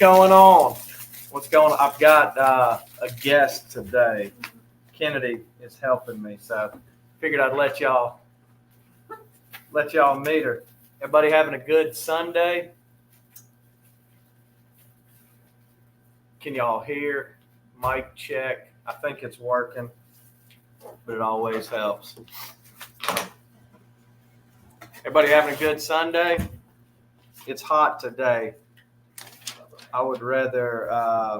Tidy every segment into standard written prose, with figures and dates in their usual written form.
going on? What's going on? I've got a guest today. Kennedy is helping me, so figured I'd let y'all meet her. Everybody having a good Sunday? Can y'all hear? Mic check. I think it's working, but it always helps. Everybody having a good Sunday? It's hot today. I would rather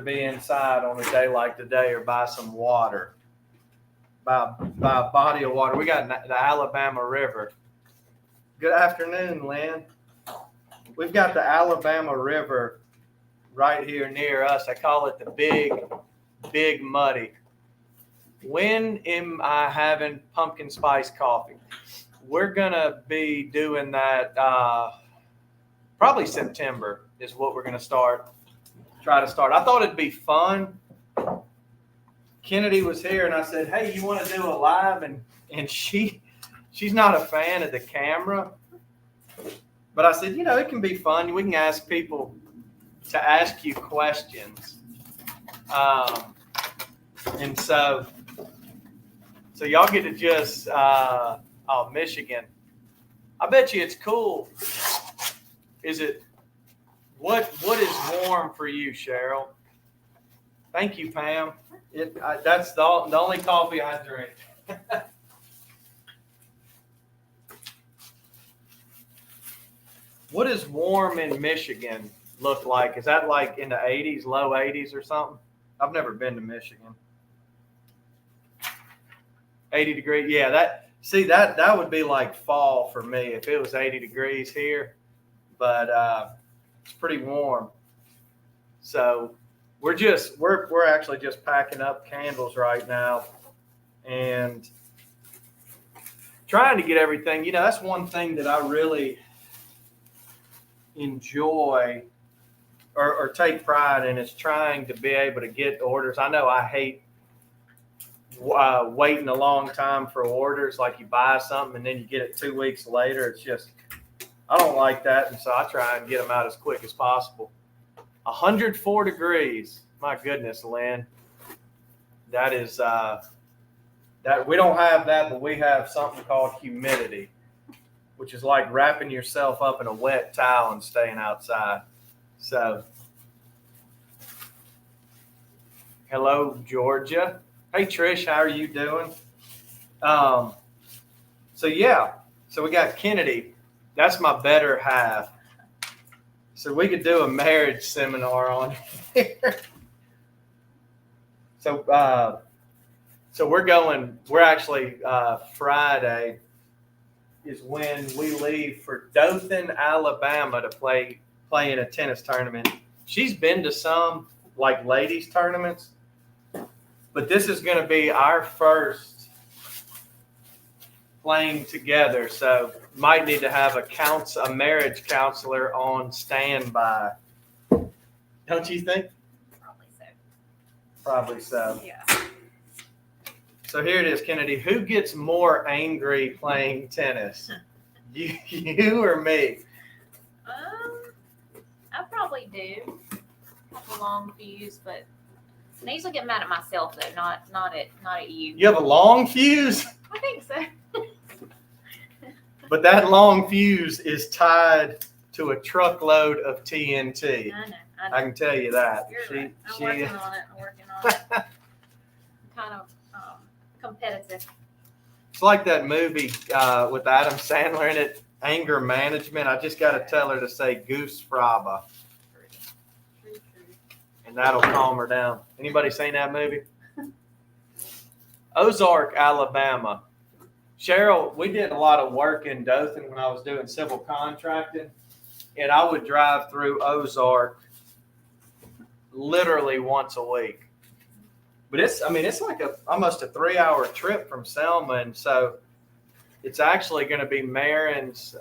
be inside on a day like today or buy some water. Buy a body of water. We got the Alabama River. Good afternoon, Lynn. We've got the Alabama River right here near us. I call it the Big Muddy. When am I having pumpkin spice coffee? We're gonna be doing that probably September is what we're gonna try to start. I thought it'd be fun. Kennedy was here and I said, hey, you want to do a live? And she's not a fan of the camera. But I said, it can be fun. We can ask people to ask you questions. And so y'all get to just, Michigan. I bet you it's cool. Is it, what is warm for you, Cheryl? Thank you, Pam. That's the only coffee I drink. What does warm in Michigan look like? Is that like in the 80s, low 80s or something? I've never been to Michigan. 80 degrees. Yeah, that would be like fall for me if it was 80 degrees here. But it's pretty warm. So we're actually just packing up candles right now and trying to get everything. That's one thing that I really enjoy or take pride in is trying to be able to get orders. I know I hate waiting a long time for orders, like you buy something and then you get it 2 weeks later. It's just, I don't like that. And so I try and get them out as quick as possible. 104 degrees. My goodness, Lynn. That is, that we don't have that, but we have something called humidity, which is like wrapping yourself up in a wet towel and staying outside. So, hello, Georgia. Hey, Trish, how are you doing? So we got Kennedy. That's my better half. So we could do a marriage seminar on here. So we're actually Friday is when we leave for Dothan, Alabama to play in a tennis tournament. She's been to some like ladies tournaments, but this is going to be our first playing together. So might need to have a marriage counselor on standby. Don't you think? Probably so. Yeah. So here it is, Kennedy. Who gets more angry playing tennis? You or me? I probably do. Have a long fuse, but I usually get mad at myself though, not at you. You have a long fuse? I think so. But that long fuse is tied to a truckload of TNT. I know. I can tell you that. You're right. I'm working on it. Kind of competitive. It's like that movie with Adam Sandler in it, Anger Management. I just got to tell her to say Goose Fraba. True. And that'll calm her down. Anybody seen that movie? Ozark, Alabama. Cheryl, we did a lot of work in Dothan when I was doing civil contracting, and I would drive through Ozark literally once a week. But it's like almost a 3-hour trip from Selma, and so it's actually going to be Marin's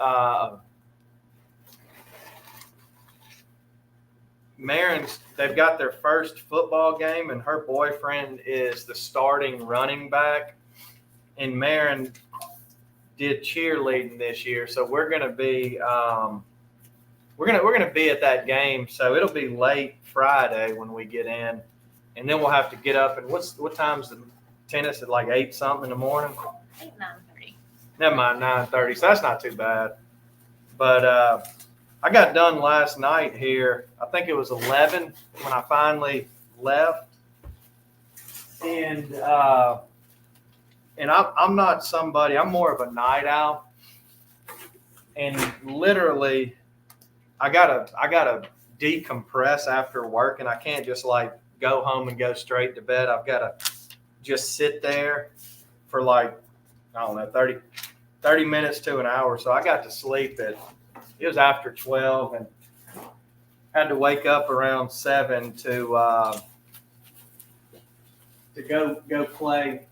they've got their first football game, and her boyfriend is the starting running back. And Marin did cheerleading this year, so we're going to be we're gonna be at that game, so it'll be late Friday when we get in, and then we'll have to get up. And what time's the tennis at, like 8 something in the morning? 9:30. Never mind, 9:30. So that's not too bad. But I got done last night here. I think it was 11 when I finally left, and I'm not somebody. I'm more of a night owl, and literally, I gotta decompress after work, and I can't just like go home and go straight to bed. I've got to just sit there for like, I don't know, 30 minutes to an hour. So I got to sleep it was after 12 and had to wake up around 7 to go play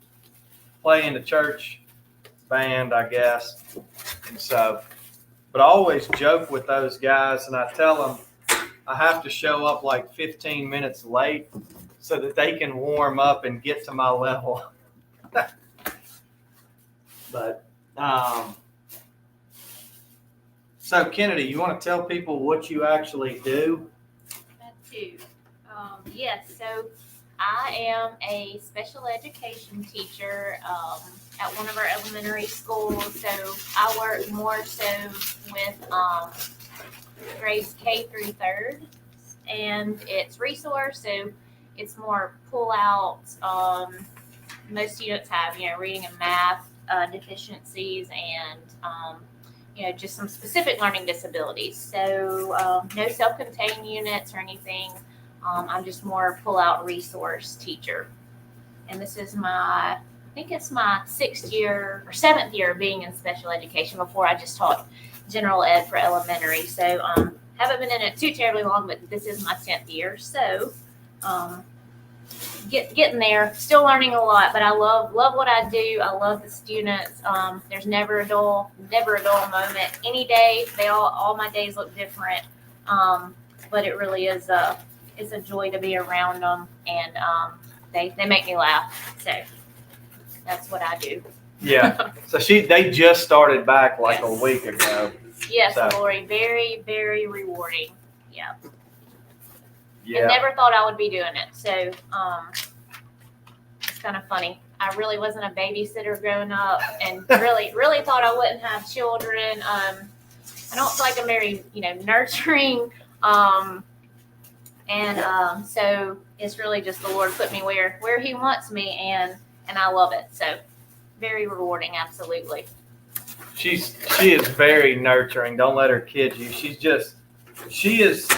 in the church band, I guess. And so, but I always joke with those guys, and I tell them I have to show up like 15 minutes late so that they can warm up and get to my level. But so Kennedy, you want to tell people what you actually do? That too. Yes, so I am a special education teacher at one of our elementary schools. So I work more so with grades K through 3rd, and it's resource. So it's more pull out. Most students have, reading and math deficiencies and, just some specific learning disabilities. So no self-contained units or anything. I'm just more pull out resource teacher. And this is I think it's my 6th year or 7th year being in special education. Before I just taught general ed for elementary. So haven't been in it too terribly long, but this is my 10th year. So getting there, still learning a lot, but I love what I do. I love the students. There's never a dull moment. Any day, all my days look different. But it really is it's a joy to be around them, and they make me laugh. So that's what I do. Yeah. So they just started back like Yes. a week ago. Yes, So. Lori, very, very rewarding. Yeah. Yeah. And never thought I would be doing it. So it's kind of funny. I really wasn't a babysitter growing up, and really thought I wouldn't have children. I don't feel like I'm very, nurturing. So it's really just the Lord put me where He wants me, and I love it. So very rewarding, absolutely. She is very nurturing. Don't let her kid you. She is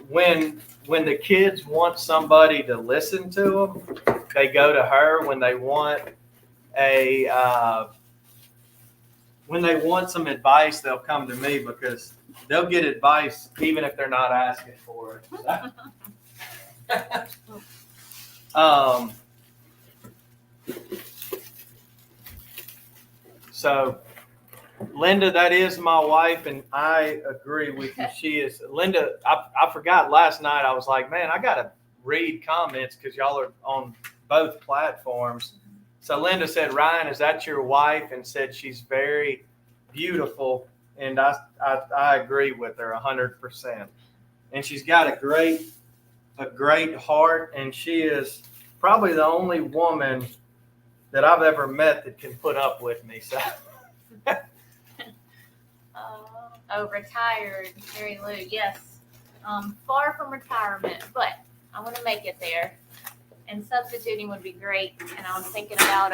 when the kids want somebody to listen to them, they go to her. When they want some advice, they'll come to me because they'll get advice even if they're not asking for it. So, Linda, that is my wife, and I agree with you. She is Linda. I forgot last night. I was like, man, I gotta read comments because y'all are on both platforms. So Linda said, Ryan, is that your wife? And said she's very beautiful, and I agree with her 100%. And she's got a great heart, and she is probably the only woman that I've ever met that can put up with me. So. Retired, Mary Lou. Yes, far from retirement, but I want to make it there. And substituting would be great. And I was thinking about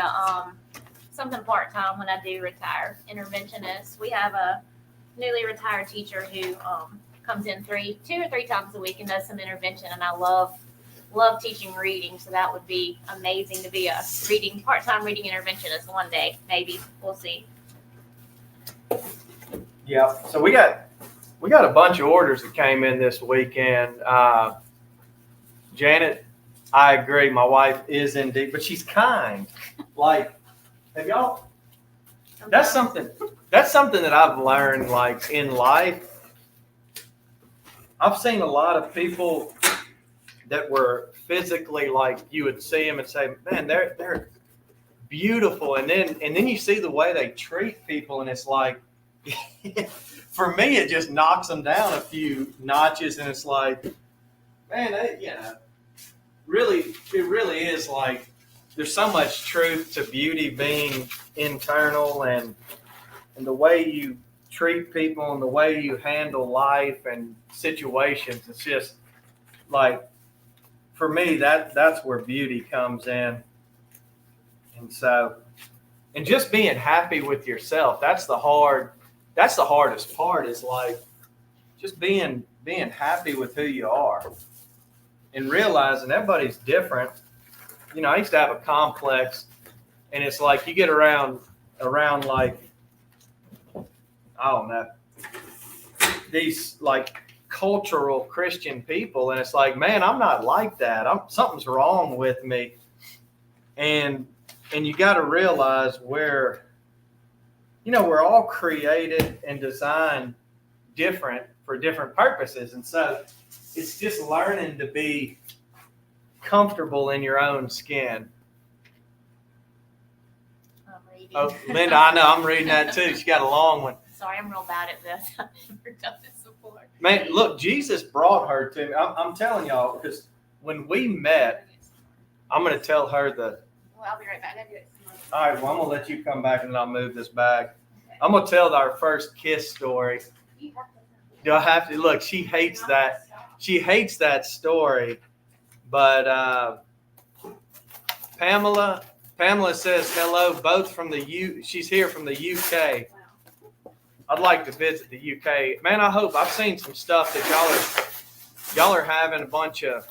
something part time when I do retire. Interventionist. We have a newly retired teacher who comes in 2 or 3 times a week and does some intervention. And I love teaching reading, so that would be amazing to be a part-time reading interventionist one day. Maybe we'll see. Yeah. So we got a bunch of orders that came in this weekend. Janet, I agree. My wife is indeed, but she's kind. Like, have y'all? That's something that I've learned. Like in life, I've seen a lot of people that were physically like you would see them and say, man, they're beautiful, and then you see the way they treat people, and it's like for me, it just knocks them down a few notches, and it's like, man, really, it really is like there's so much truth to beauty being internal, and the way you treat people and the way you handle life and situations. It's just like, for me, that's where beauty comes in. And so, and just being happy with yourself, that's the hardest part, is like just being happy with who you are and realizing everybody's different. You know, I used to have a complex, and it's like you get around like, I don't know, these like cultural Christian people, and it's like, man, I'm not like that. Something's wrong with me. And you got to realize we're all created and designed different for different purposes. And so it's just learning to be comfortable in your own skin. I'm reading. Oh, Linda, I know, I'm reading that too. She got a long one. Sorry, I'm real bad at this. I've never done this before. Man, look, Jesus brought her to me. I'm telling y'all, because when we met, I'm going to tell her Well, I'll be right back. I gotta do it. all right, well, I'm going to let you come back and then I'll move this bag. I'm going to tell our first kiss story. Do I have to? Look, she hates that. She hates that story. But Pamela says hello, both from the she's here from the UK. I'd like to visit the UK. Man, I hope. I've seen some stuff that y'all are having a bunch of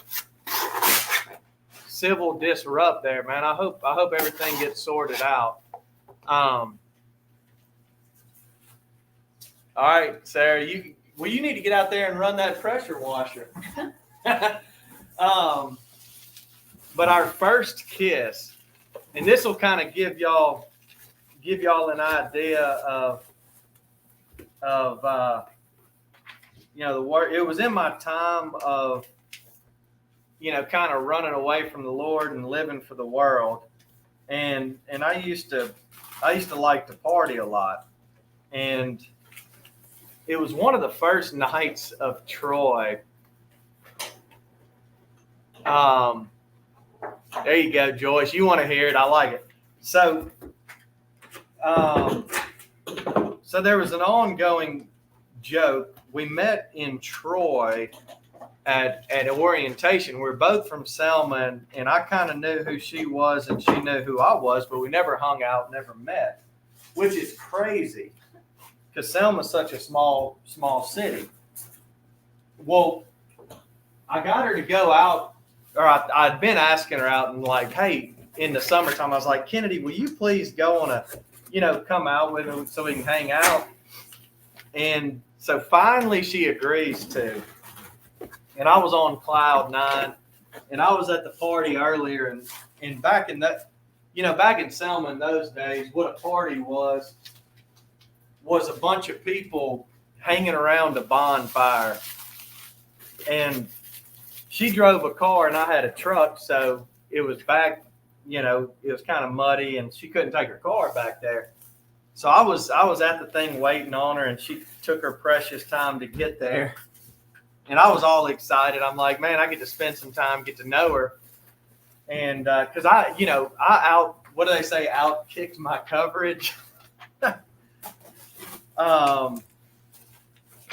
civil disrupt there, man. I hope everything gets sorted out. All right, Sarah, you need to get out there and run that pressure washer. But our first kiss, and this will kind of give y'all an idea of the word. It was in my time of kind of running away from the Lord and living for the world, and I used to like to party a lot, and it was one of the first nights of Troy. There you go, Joyce. You want to hear it? I like it. So there was an ongoing joke. We met in Troy at orientation. We're both from Selma, and I kind of knew who she was, and she knew who I was, but we never hung out, never met, which is crazy because Selma's such a small city. Well, I got her to go out, or I'd been asking her out, and like, hey, in the summertime, I was like, Kennedy, will you please go on come out with me so we can hang out? And so finally she agrees to. And I was on cloud nine, and I was at the party earlier, and back in back in Selma in those days, what a party was a bunch of people hanging around a bonfire. And she drove a car and I had a truck, so it was back, it was kind of muddy and she couldn't take her car back there. So I was at the thing waiting on her, and she took her precious time to get there. And I was all excited. I'm like, man, I get to spend some time, get to know her. And because I what do they say, out kicked my coverage.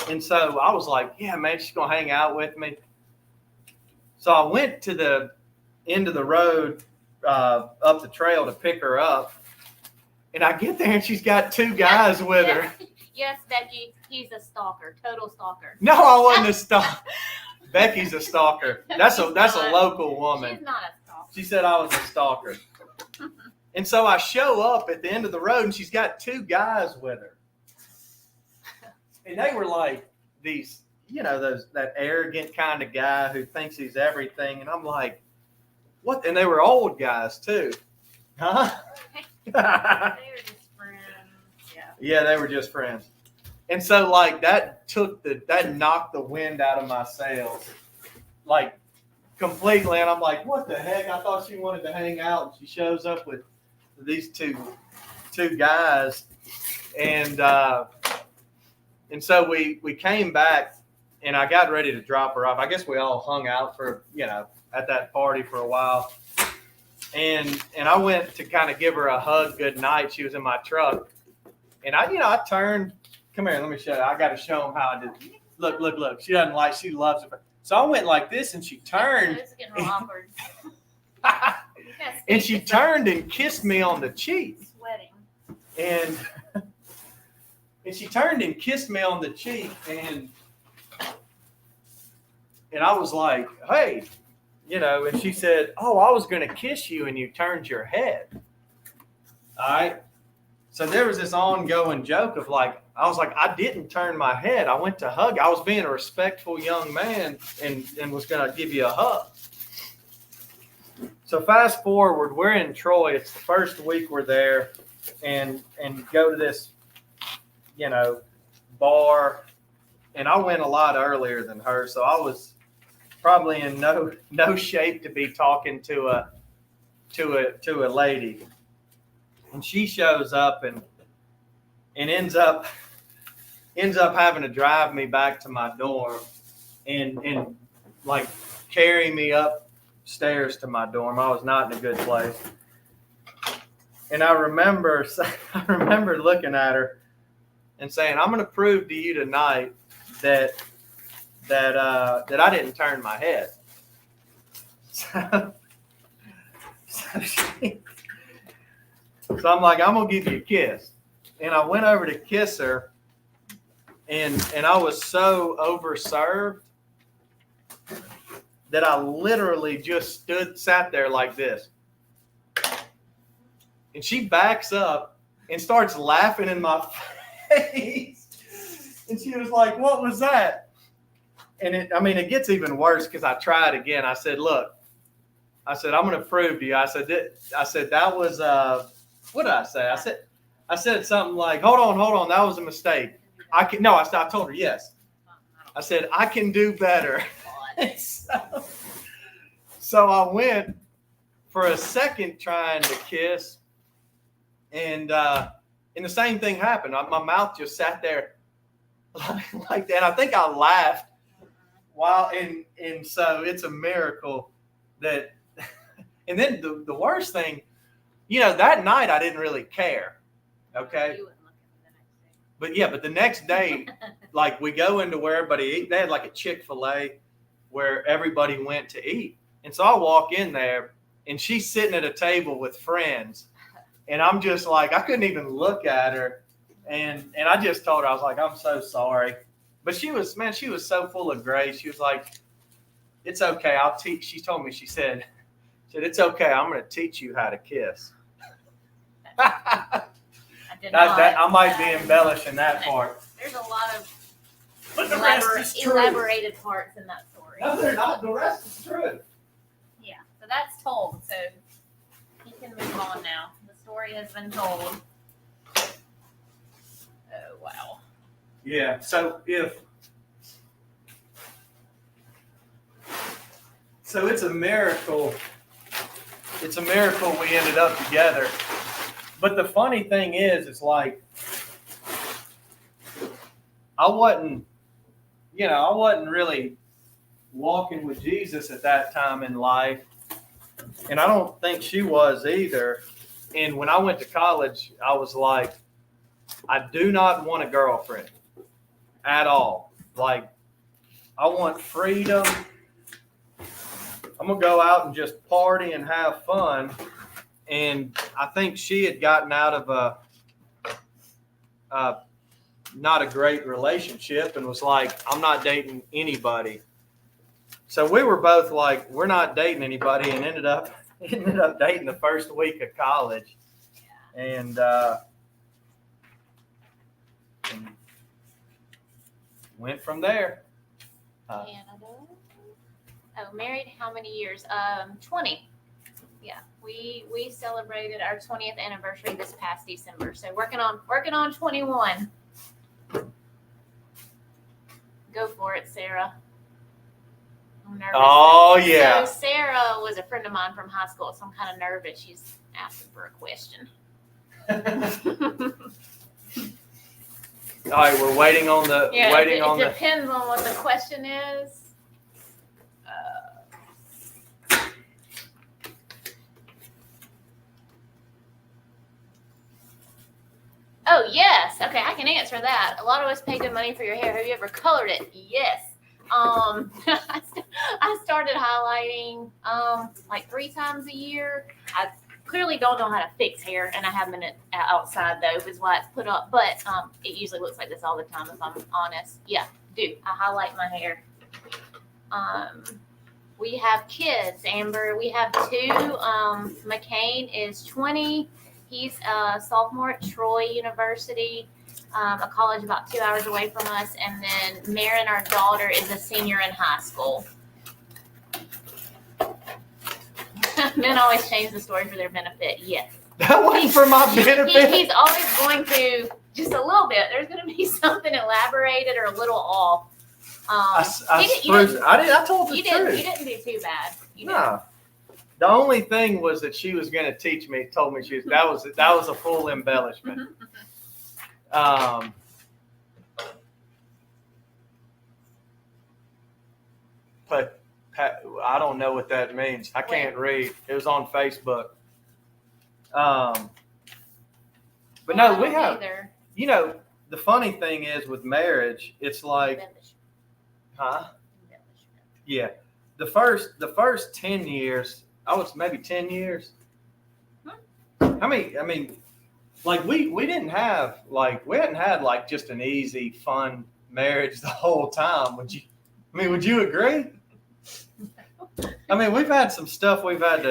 And so I was like, yeah, man, she's going to hang out with me. So I went to the end of the road up the trail to pick her up. And I get there and she's got two guys with her. Yes, Becky, he's a stalker, total stalker. No, I wasn't a stalker. Becky's a stalker. That's a local woman. She's not a stalker. She said I was a stalker. And so I show up at the end of the road and she's got two guys with her. And they were like these, that arrogant kind of guy who thinks he's everything. And I'm like, what? And they were old guys too. Huh? They were just friends. Yeah, they were just friends. And so like that knocked the wind out of my sails. Like completely. And I'm like, what the heck? I thought she wanted to hang out, and she shows up with these two guys. And And so we came back, and I got ready to drop her off. I guess we all hung out for, at that party for a while. And I went to kind of give her a hug good night. She was in my truck. And I turned, come here, let me show you. I got to show them how I did. Look. She loves it. So I went like this, and she turned. It's getting real awkward. And she turned and kissed me on the cheek. Sweating. And she turned and kissed me on the cheek, and I was like, hey, and she said, oh, I was going to kiss you, and you turned your head. All right. So there was this ongoing joke of I was like, I didn't turn my head. I went to hug. I was being a respectful young man and was going to give you a hug. So fast forward, we're in Troy. It's the first week we're there, and go to this, bar. And I went a lot earlier than her, so I was probably in no shape to be talking to a lady. And she shows up and ends up having to drive me back to my dorm and carry me upstairs to my dorm. I was not in a good place. And I remember looking at her and saying, I'm going to prove to you tonight that I didn't turn my head. So I'm like, I'm going to give you a kiss. And I went over to kiss her, and I was so overserved that I literally just sat there like this. And she backs up and starts laughing in my face. And she was like, what was that? And it gets even worse because I tried again. I said, look, I'm going to prove to you. I said, that was, what did I say? I said something like, hold on. That was a mistake. I told her, yes. I said, I can do better. So I went for a second trying to kiss. And the same thing happened. My mouth just sat there like that. I think I laughed and so it's a miracle that, and then the worst thing, that night I didn't really care. Okay. But the next day, we go into where everybody eat. They had a Chick-fil-A where everybody went to eat. And so I walk in there and she's sitting at a table with friends. And I'm just I couldn't even look at her. And I just told her, I was like, I'm so sorry. But she was so full of grace. She was like, it's okay. I'll teach. She told me, she said, it's okay. I'm going to teach you how to kiss. I might be embellishing that part. There's a lot of elaborated parts in that story. No, they're not. The rest is true. Yeah, so that's told. So you can move on now. The story has been told. Oh, wow. Yeah, so it's a miracle. It's a miracle we ended up together. But the funny thing is, it's I wasn't really walking with Jesus at that time in life. And I don't think she was either. And when I went to college, I was like, I do not want a girlfriend at all. I want freedom. I'm going to go out and just party and have fun. And I think she had gotten out of not a great relationship and was like, I'm not dating anybody. So we were both like, we're not dating anybody, and ended up dating the first week of college. And went from there. Canada. Oh, married how many years? 20. Yeah, we celebrated our 20th anniversary this past December. So working on 21. Go for it, Sarah. I'm nervous. Oh yeah. So Sarah was a friend of mine from high school, so I'm kind of nervous. She's asking for a question. All right, we're waiting on the Yeah, it depends on what the question is. Oh, yes. Okay, I can answer that. A lot of us pay good money for your hair. Have you ever colored it? Yes. I started highlighting like 3 times a year. I clearly don't know how to fix hair, and I have been outside though, is why it's put up. But it usually looks like this all the time, if I'm honest. Yeah, I highlight my hair. We have kids, Amber. We have 2. McCain is 20. He's a sophomore at Troy University, a college about 2 hours away from us. And then Marin, our daughter, is a senior in high school. Men always change the story for their benefit. Yes. That wasn't for my benefit. He's always going to, just a little bit. There's going to be something elaborated or a little off. I told the truth. You didn't do too bad. No. The only thing was that she was going to teach me. Told me that was a full embellishment. But I don't know what that means. I can't read. It was on Facebook. But no, we have. Either. You know, the funny thing is with marriage, it's like, huh? Yeah, the first 10 years. I was maybe 10 years. I mean, like we hadn't had like just an easy, fun marriage the whole time. Would you agree? I mean, we've had some stuff a lot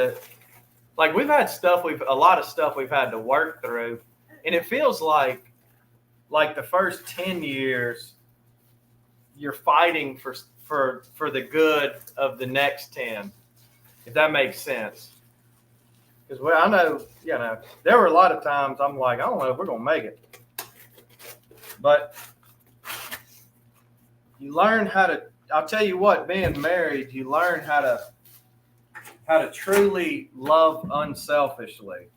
of stuff we've had to work through, and it feels like the first 10 years you're fighting for the good of the next 10. If that makes sense. Because I know, there were a lot of times I'm like, I don't know if we're going to make it. But you learn I'll tell you what, being married, you learn how to truly love unselfishly.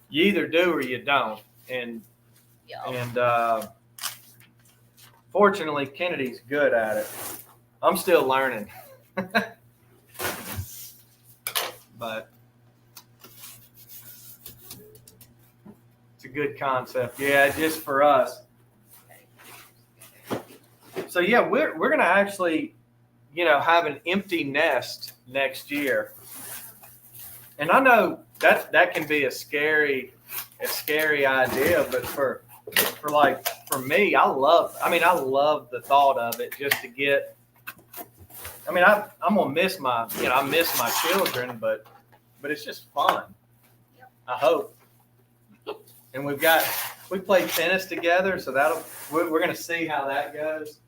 You either do or you don't. And fortunately, Kennedy's good at it. I'm still learning. But it's a good concept. Yeah, just for us. So yeah, we're gonna actually, have an empty nest next year. And I know that can be a scary idea, but for me, I love the thought of it, just to get. I'm gonna miss my children, but it's just fun. Yep. I hope. And we played tennis together, so we're gonna see how that goes.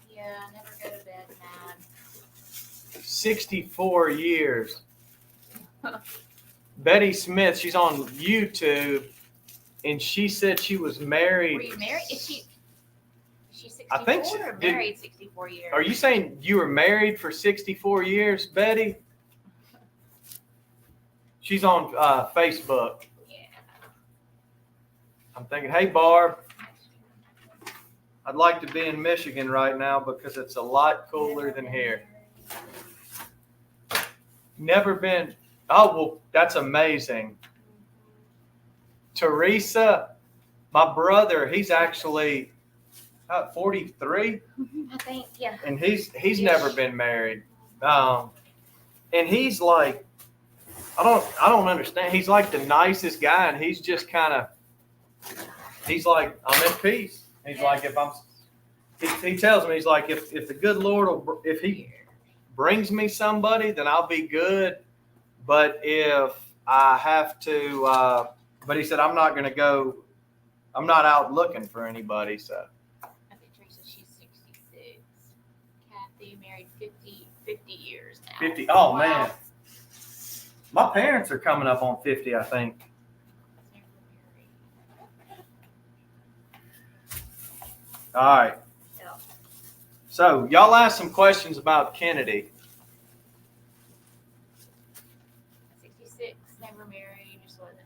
Yeah, never go to bed mad. 64 years. Betty Smith, she's on YouTube, and she said she was married. Were you married? Is she 64 I think or married 64 years? Are you saying you were married for 64 years, Betty? She's on Facebook. Yeah. I'm thinking, hey, Barb, I'd like to be in Michigan right now because it's a lot cooler than here. Never been. Oh, well, that's amazing. Teresa, my brother, he's actually 43. I think, yeah. And he's never been married. And he's like, I don't understand. He's like the nicest guy, and he's just kind of, he's like, I'm at peace. He's like, he tells me, he's like, if the good Lord if he brings me somebody, then I'll be good. But if I have to, but he said, I'm not out looking for anybody. So. I think Teresa, she's 66. Kathy married 50 years now. 50. Oh, wow. Man. My parents are coming up on 50, I think. All right. Yeah. So y'all asked some questions about Kennedy. 66, never married, just wasn't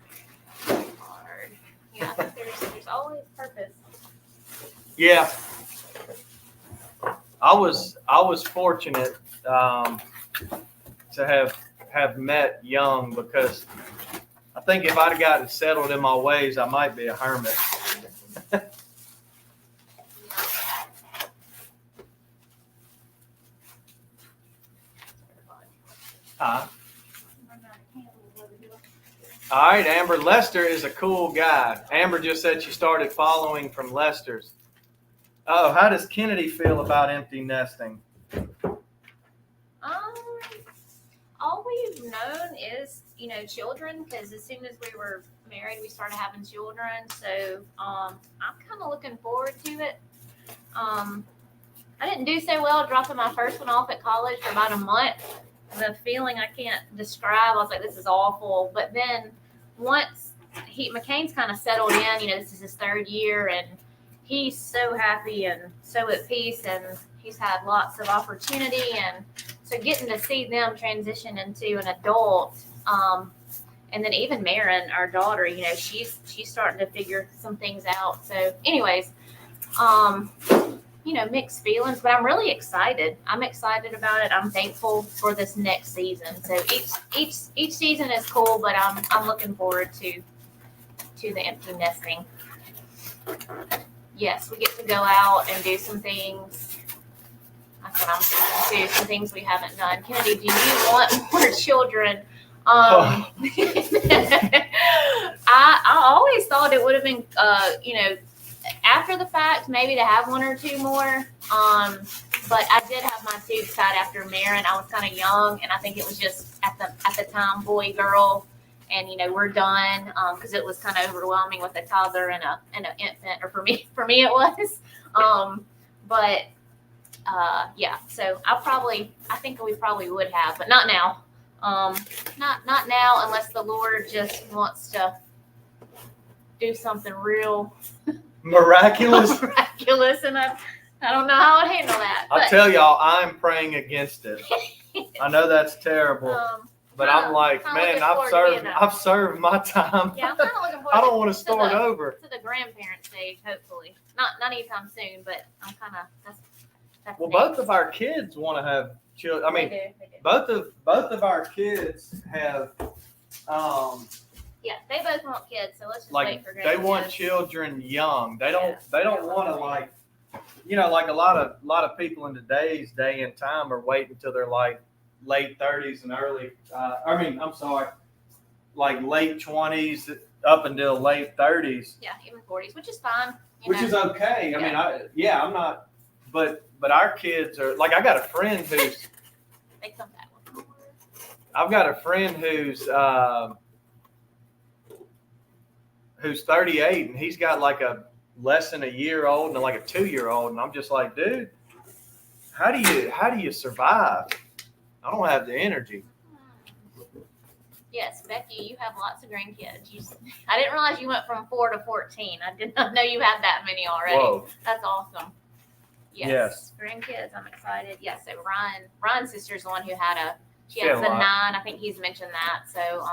married. hard. Yeah, I think there's always purpose. Yeah. I was fortunate to have met young, because I think if I'd have gotten settled in my ways, I might be a hermit. All right, Amber. Lester is a cool guy. Amber just said she started following from Lester's. Oh, how does Kennedy feel about empty nesting? All we've known is, children, because as soon as we were married, we started having children. So I'm kind of looking forward to it. I didn't do so well dropping my first one off at college for about a month. The feeling I can't describe. I was like, this is awful. But then once McCain's kind of settled in, this is his third year, and he's so happy and so at peace, and he's had lots of opportunity, and so getting to see them transition into an adult, and then even Marin, our daughter, she's starting to figure some things out. So anyways, mixed feelings, but I'm really excited. I'm excited about it. I'm thankful for this next season. So each season is cool, but I'm looking forward to the empty nesting. Yes, we get to go out and do some things. That's what I'm thinking too. Some things we haven't done. Kennedy, do you want more children? I always thought it would have been, after the fact, maybe to have one or two more. But I did have my tubes tied after Marin. I was kind of young, and I think it was just at the time boy girl, and we're done because it was kind of overwhelming with a toddler and an infant, or for me it was. Yeah. So I think we probably would have, but not now. Not now, unless the Lord just wants to do something real miraculous, and I don't know how I'd handle that. I'll tell y'all, I'm praying against it. I know that's terrible, but I'm like, man, I've served my time. Yeah, I'm kind of looking forward. I don't want to start over to the grandparent stage. Hopefully, not anytime soon, but I'm kind of that's. Well, both of our kids want to have children. I mean, they do. both of our kids have. Yeah, they both want kids, so let's just Like wait for grandkids. they want children young. They don't want to like a lot of people in today's day and time are waiting until they're like late 30s and early. Like late 20s up until late 30s. Yeah, even 40s, which is fine. Which is okay. I mean, I'm not. But our kids are like, I got a friend who's. They come back with more. I've got a friend who's 38, and he's got like a less than a year old and like a 2-year-old, and I'm just like, dude, how do you survive? I don't have the energy. Yes, Becky, you have lots of grandkids. I didn't realize you went from 4 to 14. I did not know you had that many already. Whoa. That's awesome. Yes. Grandkids, I'm excited. Yeah, so Ryan's sister's the one who had she has a 9. I think he's mentioned that. So,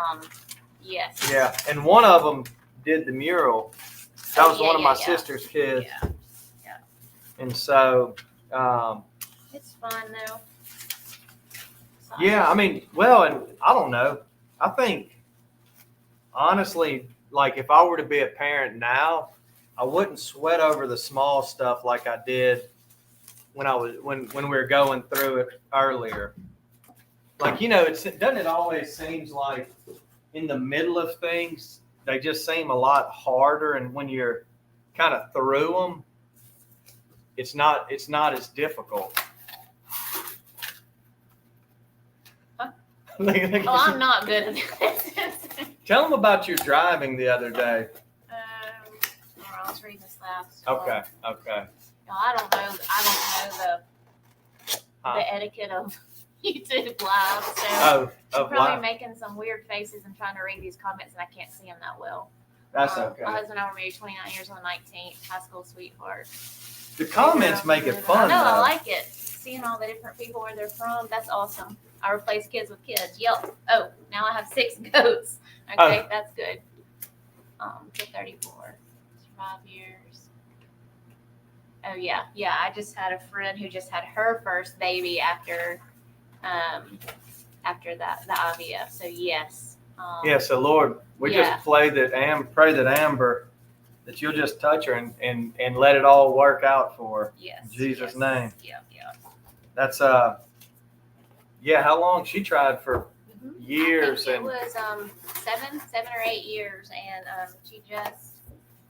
yes. Yeah, and one of them did the mural. That was one of my sister's kids. Yeah. And so, it's fun though. Yeah, I mean, well, and I don't know. I think, honestly, like if I were to be a parent now, I wouldn't sweat over the small stuff like I did when we were going through it earlier. Like, doesn't it always seems like in the middle of things, they just seem a lot harder, and when you're kind of through them, it's not as difficult. I'm not good at this. Tell them about your driving the other day. I was reading this last. Okay. I don't know the etiquette of YouTube Live, so I'm probably making some weird faces and trying to read these comments, and I can't see them that well. That's okay. My husband and I were married 29 years on the 19th, high school sweetheart. The comments make it fun. I know, though. I like it. Seeing all the different people where they're from, that's awesome. I replace kids with kids. Yep. Oh, now I have 6 goats. Okay, that's good. to 34. 5 years. Oh yeah. I just had a friend who just had her first baby after that the IVF. So yes. So Lord, we just pray that Amber, that you'll just touch her and let it all work out for her. Yes. In Jesus' name. Yeah. That's how long she tried for years. I think it was 7 or 8 years, and she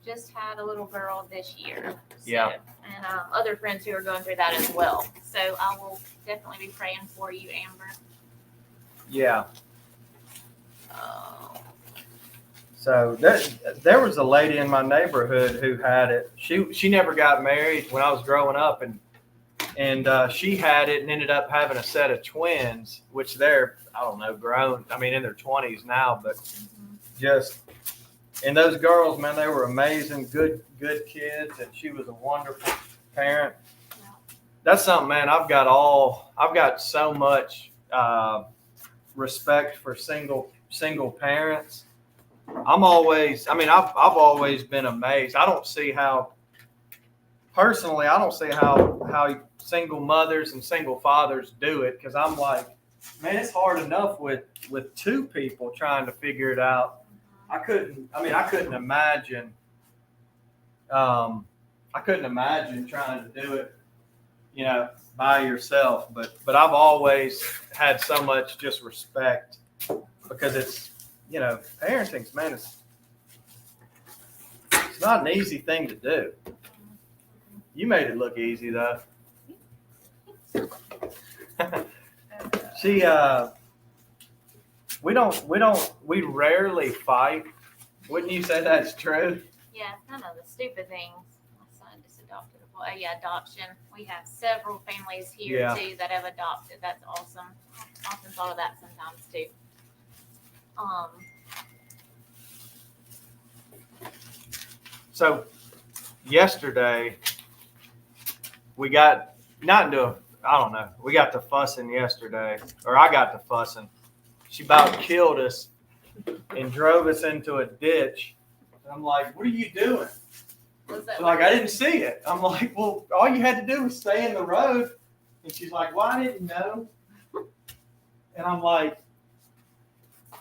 just had a little girl this year. So, and other friends who are going through that as well. So I will definitely be praying for you, Amber. Yeah. So there was a lady in my neighborhood who had it. She never got married when I was growing up, and she had it and ended up having a set of twins, which they're, I don't know, grown. I mean, in their 20s now, but just, and those girls, man, they were amazing, good kids, and she was a wonderful parent. That's something, man. I've got so much respect for single parents. I've always been amazed. I don't see how single mothers and single fathers do it, because I'm like, man, it's hard enough with two people trying to figure it out. I couldn't imagine trying to do it, by yourself. But I've always had so much just respect, because it's, parenting's, man, it's not an easy thing to do. You made it look easy though. We rarely fight. Wouldn't you say that's true? Yeah, kind of the stupid things. My son just adopted a boy. Yeah, adoption. We have several families here too that have adopted. That's awesome. I often thought of that sometimes too. So yesterday we got we got to fussing yesterday, or I got to fussing. She about killed us and drove us into a ditch. And I'm like, what are you doing? She's like, I didn't see it. I'm like, well, all you had to do was stay in the road. And she's like, well, I didn't know. And I'm like,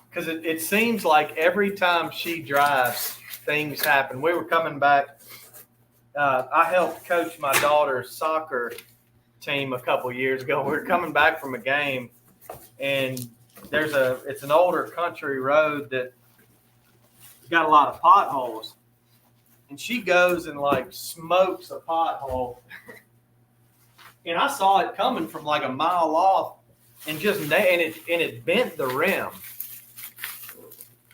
because it seems like every time she drives, things happen. We were coming back. I helped coach my daughter's soccer team a couple years ago. We were coming back from a game, and it's an older country road that got a lot of potholes. And she goes and like smokes a pothole. And I saw it coming from like a mile off, and it bent the rim.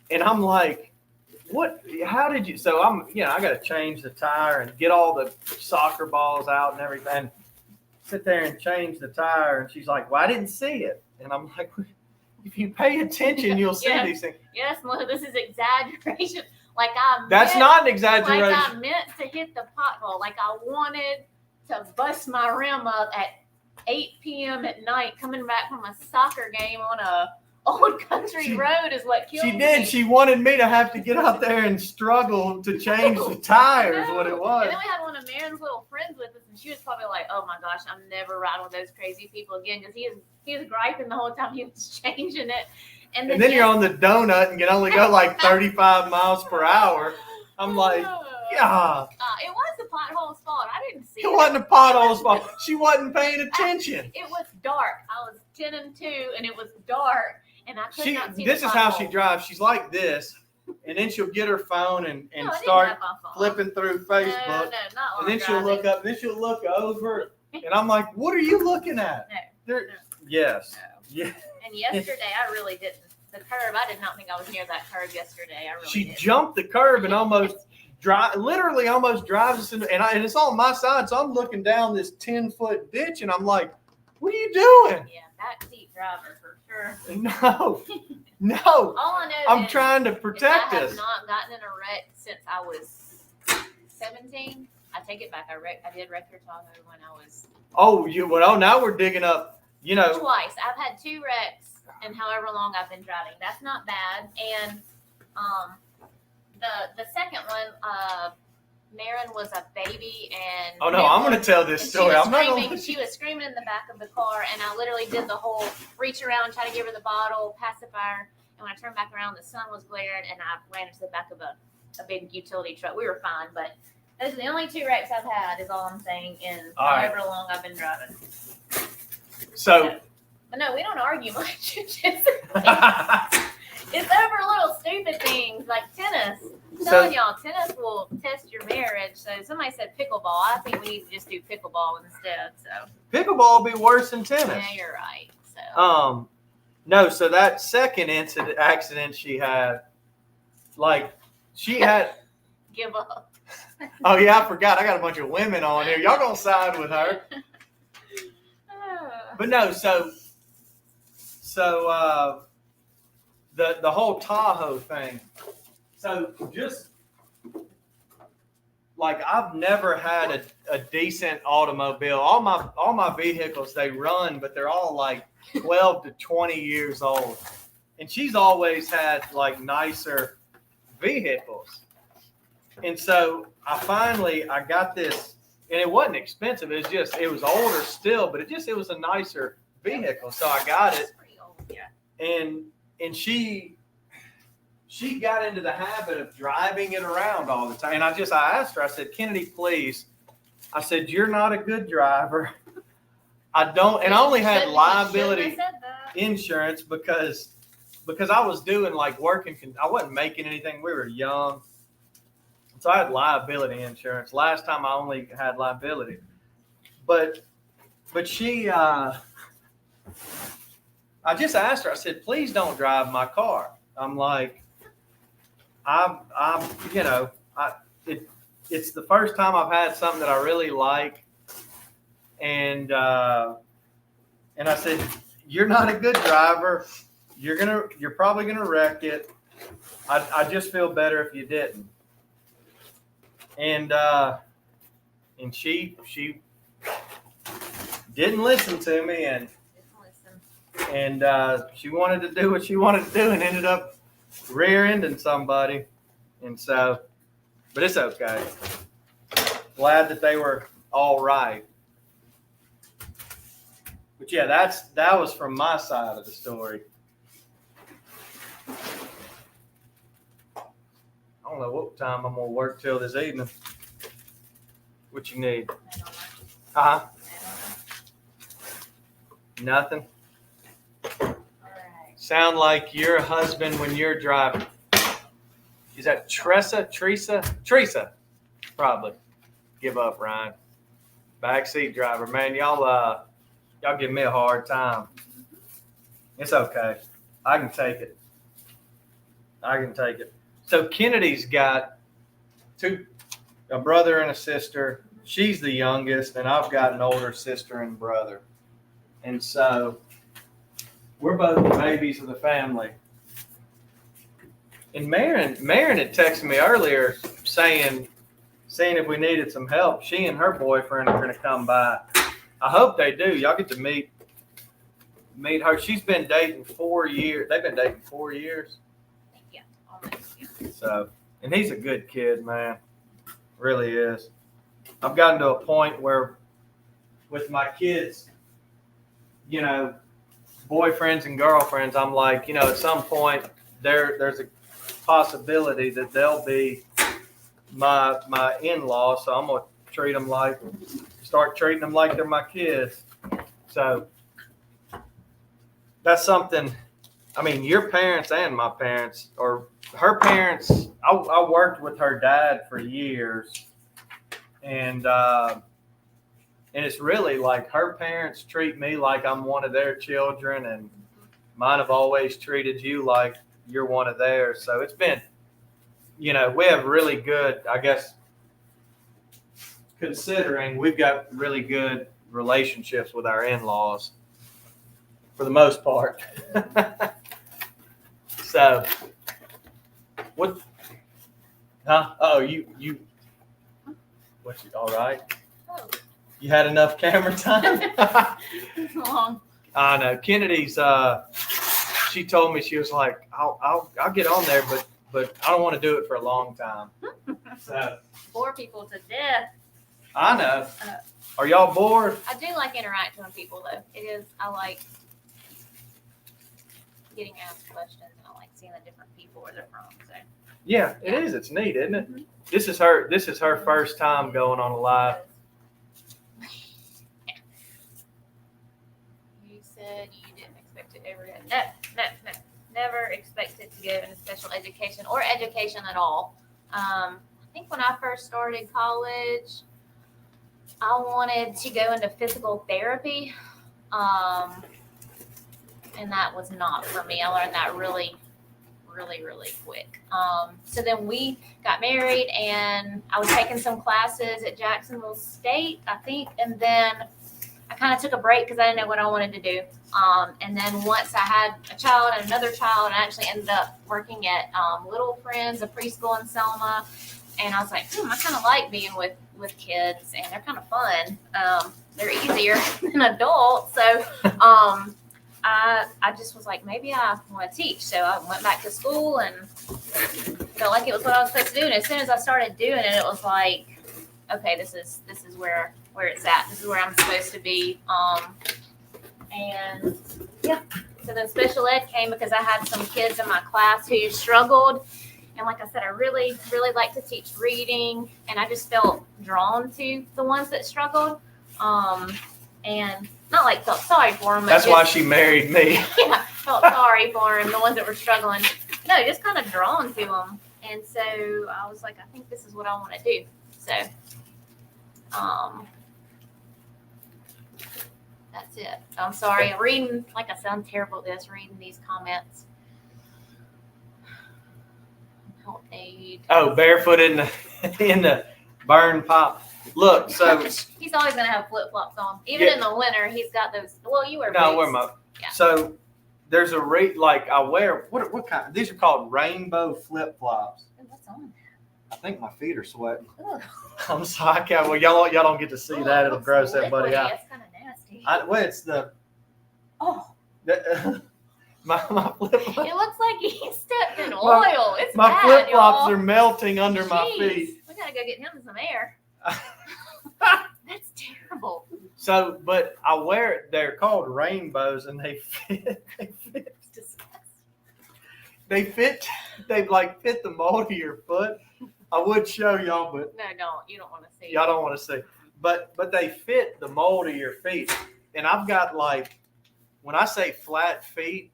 And I'm like, what? How did you? So I got to change the tire and get all the soccer balls out and everything. Sit there and change the tire. And she's like, well, I didn't see it. And I'm like, if you pay attention, you'll see these things. Yes, Melissa, this is exaggeration. That's not an exaggeration. Like I meant to hit the pothole. Like I wanted to bust my rim up at 8 p.m. at night, coming back from a soccer game on a old country road is what killed me. She did. She wanted me to have to get out there and struggle to change the tires, what it was. And then we had one of Maren's little friends with us, and she was probably like, oh my gosh, I'm never riding with those crazy people again, because he was griping the whole time he was changing it. And then you're on the donut and can only go like 35 miles per hour. I'm like, yeah. It was the pothole's fault. I didn't see it. It wasn't the pothole's fault. She wasn't paying attention. It was dark. I was 10 and 2, and it was dark. And I could not see this is how she drives. She's like this, and then she'll get her phone and start flipping through Facebook. No, not and then she'll look up, and then she'll look over, and I'm like, what are you looking at? No. Yes. No. Yeah. And yesterday, I really didn't. The curb, I did not think I was near that curb yesterday. She jumped the curb and literally almost drives us into, and it's on my side, so I'm looking down this 10-foot ditch, and I'm like, what are you doing? Yeah, backseat driver for sure. No. All I know I'm trying to protect us. I have not gotten in a wreck since I was 17. I take it back. I did wreck your Tahoe when I was. Now we're digging up, Twice. I've had 2 wrecks in however long I've been driving. That's not bad. And the second one, Marin was a baby and. Oh no, I'm gonna tell and this she story. was I'm not screaming. gonna. She was screaming in the back of the car, and I literally did the whole reach around, try to give her the bottle, pacifier. And when I turned back around, the sun was glaring, and I ran into the back of a big utility truck. We were fine, but those are the only 2 wrecks I've had. Is all I'm saying in All right. however long I've been driving. So. But no, we don't argue much. It's over little stupid things like tennis. I'm telling y'all, tennis will test your marriage. So somebody said pickleball. I think we need to just do pickleball instead. So Pickleball will be worse than tennis. yeah, you're right. So No. So that second accident she had, like, she had. give up. Oh yeah, I forgot. I got a bunch of women on here. Y'all gonna side with her? But no. So the whole Tahoe thing. So just like I've never had a decent automobile. All my vehicles, they run, but they're all like 12 to 20 years old. And she's always had like nicer vehicles. And so I got this, and it wasn't expensive. It was older still, but it was a nicer vehicle. So I got it. It's pretty old, yeah. And she got into the habit of driving it around all the time. And I asked her, I said, Kennedy, please. I said, you're not a good driver. I only had liability insurance because I was doing like working. I wasn't making anything. We were young. So I had liability insurance. Last time I only had liability. But she, I just asked her, I said, please don't drive my car. I'm like, it's the first time I've had something that I really like. And I said, you're not a good driver. You're probably going to wreck it. I just feel better if you didn't. And she didn't listen to me and she wanted to do what she wanted to do and ended up rear-ending somebody. And so, but it's okay. Glad that they were all right. But yeah, that was from my side of the story. I don't know what time I'm gonna work till this evening. What you need? Nothing. Sound like your husband when you're driving. Is that Teresa? Probably. Give up, Ryan. Backseat driver, man. Y'all give me a hard time. It's okay. I can take it. So Kennedy's got a brother and a sister. She's the youngest, and I've got an older sister and brother. And so we're both the babies of the family. And Marin had texted me earlier seeing if we needed some help. She and her boyfriend are going to come by. I hope they do. Y'all get to meet her. She's been dating 4 years. They've been dating 4 years. Yeah, almost. Yeah. So, and he's a good kid, man. Really is. I've gotten to a point where with my kids, boyfriends and girlfriends, I'm like, at some point there's a possibility that they'll be my in-laws. So I'm going to start treating them like they're my kids. So that's something, your parents and my parents, or her parents, I worked with her dad for years. And it's really like her parents treat me like I'm one of their children, and mine have always treated you like you're one of theirs. So it's been, we have really good, I guess, considering we've got really good relationships with our in-laws for the most part. So, what? Huh? Oh, you. What's it? All right. Oh. You had enough camera time? It's long. I know. Kennedy's. She told me, she was like, I'll get on there, but but I don't want to do it for a long time. So Bore people to death. I know. Are y'all bored? I do like interacting with people though. I like getting asked questions and I like seeing the different people where they're from. So Yeah, it is. It's neat, isn't it? This is her first time going on a live. You said you didn't expect to ever no, never expected to go into special education or education at all. I think when I first started college, I wanted to go into physical therapy. And that was not for me. I learned that really quick. So then we got married and I was taking some classes at Jacksonville State, I think. And then I kind of took a break because I didn't know what I wanted to do. And then once I had a child and another child, I actually ended up working at Little Friends, a preschool in Selma. And I was like, I kind of like being with kids and they're kind of fun. They're easier than adults. So I just was like, maybe I want to teach. So I went back to school and felt like it was what I was supposed to do. And as soon as I started doing it, it was like, okay, this is where it's at. This is where I'm supposed to be. And yeah, so then special ed came because I had some kids in my class who struggled. And like I said, I really like to teach reading, and I just felt drawn to the ones that struggled. And not like felt sorry for them. That's why she married me. Yeah, felt sorry for them, the ones that were struggling. No, just kind of drawn to them. And so I was like, I think this is what I want to do. So, that's it. I'm sorry. Reading, like I said, I'm terrible at this, reading these comments. Help aid. Oh, barefoot in the burn pop. Look, so he's always gonna have flip flops on, even in the winter. He's got those. Well, you wear boots. No, I wear my. Yeah. So there's I wear what kind? These are called rainbow flip flops. What's on I think my feet are sweating. Ugh. I'm sorry. Well, y'all don't get to see that. It'll gross everybody out. That's kind of nasty. Well, it's the. Oh. My flip flops. It looks like he stepped in oil. It's my bad, flip flops y'all. are melting under my feet. We gotta go get him some air. That's terrible. So, but I wear it. They're called rainbows, and they fit. They fit. They like fit the mold of your foot. I would show y'all, but no, don't. You don't want to see. Y'all don't want to see. But they fit the mold of your feet, and I've got like, when I say flat feet,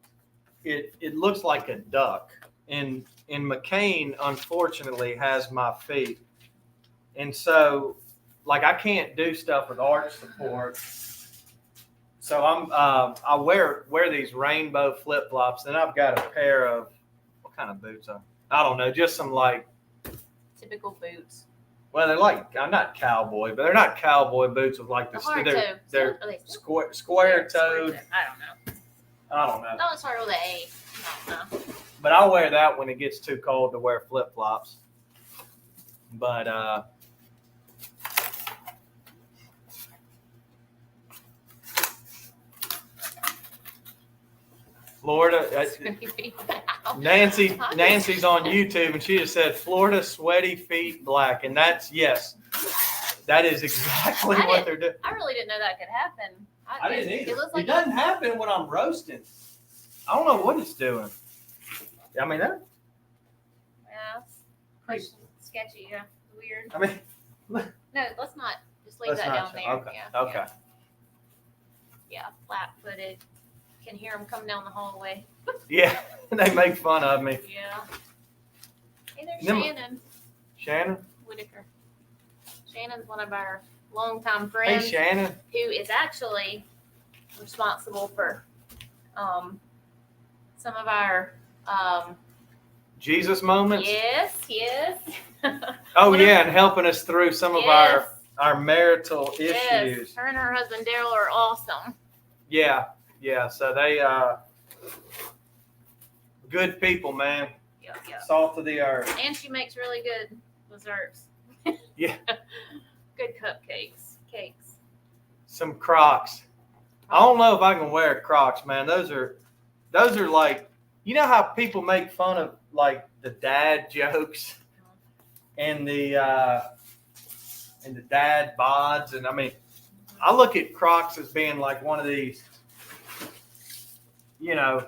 it looks like a duck. And McCain, unfortunately, has my feet. And so, like, I can't do stuff with arch support. So I wear these rainbow flip flops. Then I've got a pair of, what kind of boots? I don't know, just some like typical boots. Well, they're like, I'm not cowboy, but they're not cowboy boots with like they're square toed. I don't know. No, it's hard with an A. I don't know. But I'll wear that when it gets too cold to wear flip flops. But Florida, Nancy's on YouTube, and she just said Florida sweaty feet black, and that is exactly what they're doing. I really didn't know that could happen. I didn't either. It looks like it doesn't happen when I'm roasting. I don't know what it's doing. I mean that. Yeah, pretty sketchy. Yeah, weird. I mean, no, let's not. Just leave that down there. Okay. Yeah, okay. Yeah, flat-footed. Can hear them coming down the hallway. Yeah, they make fun of me. Yeah. Hey, there's Shannon. Shannon? Whitaker. Shannon's one of our longtime friends. Hey, Shannon. Who is actually responsible for some of our Jesus moments? Yes. Oh, yeah, and helping us through some of our marital issues. Yes, her and her husband Daryl are awesome. Yeah, so they good people, man. Yeah. Salt of the earth. And she makes really good desserts. Yeah. Good cupcakes. Cakes. Some Crocs. I don't know if I can wear Crocs, man. Those are like You know how people make fun of like the dad jokes and the dad bods, and I mean, I look at Crocs as being like one of these, you know,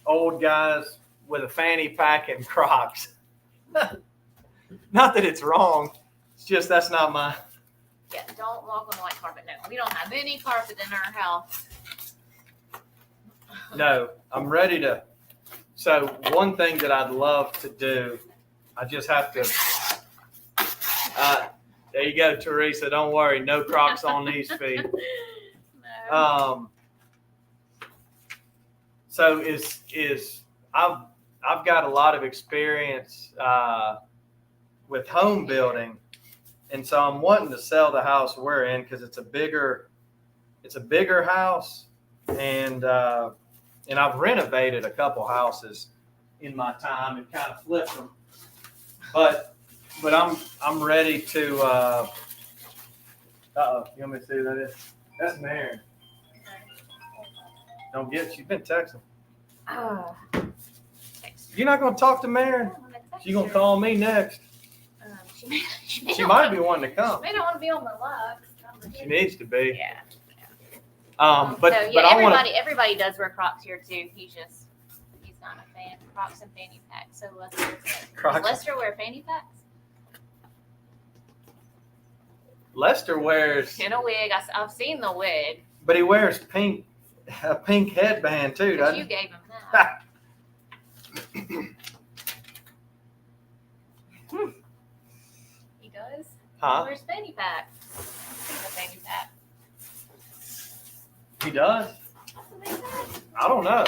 old guys with a fanny pack and Crocs. Not that it's wrong. It's just that's not my. Yeah, don't walk on white carpet. No, we don't have any carpet in our house. No, I'm ready to. So one thing that I'd love to do, I just have to. There you go, Teresa. Don't worry, no Crocs on these feet. No. So is I've got a lot of experience with home building, and so I'm wanting to sell the house we're in because it's a bigger house, and I've renovated a couple houses in my time and kind of flipped them, but I'm ready to. You want me to see who that is? That's Maren. Don't get. She's been texting. You're not gonna talk to Maren. She's gonna call me next. She might be wanting to come. She may not want to be on the live. She needs to be. Yeah. But so, yeah, I want. everybody does wear Crocs here too. He's not a fan. Crocs and fanny packs. So Lester, Crocs. does Lester wear fanny packs? Lester wears, In a wig. I've seen the wig. but he wears a pink headband too, Because doesn't you he? gave him that. He does. Huh? He wears fanny packs. I've seen the fanny pack. He does. That's what they said. I don't know.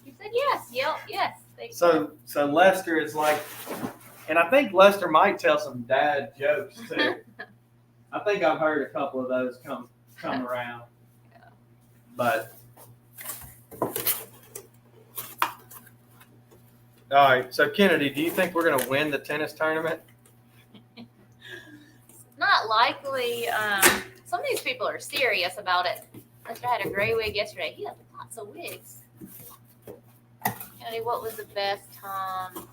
You said yes. Yep. Yes. They So Lester is like, and I think Lester might tell some dad jokes too. I think I've heard a couple of those come around. Yeah. But all right, so Kennedy, do you think we're gonna win the tennis tournament? Not likely. Some of these people are serious about it. Lester had a gray wig yesterday. He had lots of wigs. Kennedy, what was the best time?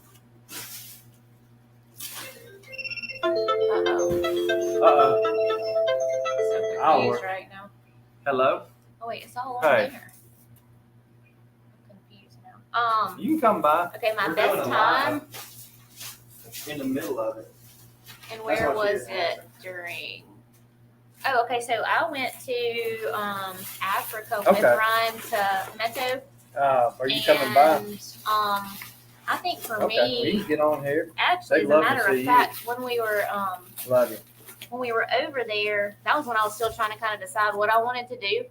Uh-oh. So Hour. confused right now. Hello? Oh wait, it's all on Hey. there. I'm confused now. You can come by. Okay, my We're doing best a time. live in the middle of it. And That's where what she was is. it during? Oh, okay. So I went to Africa with Okay. Ryan to Meto. Are you coming by? I think for Okay, well, me, you can get on here. actually, They'd as a love to matter see of you. fact, when we were over there, that was when I was still trying to kind of decide what I wanted to do.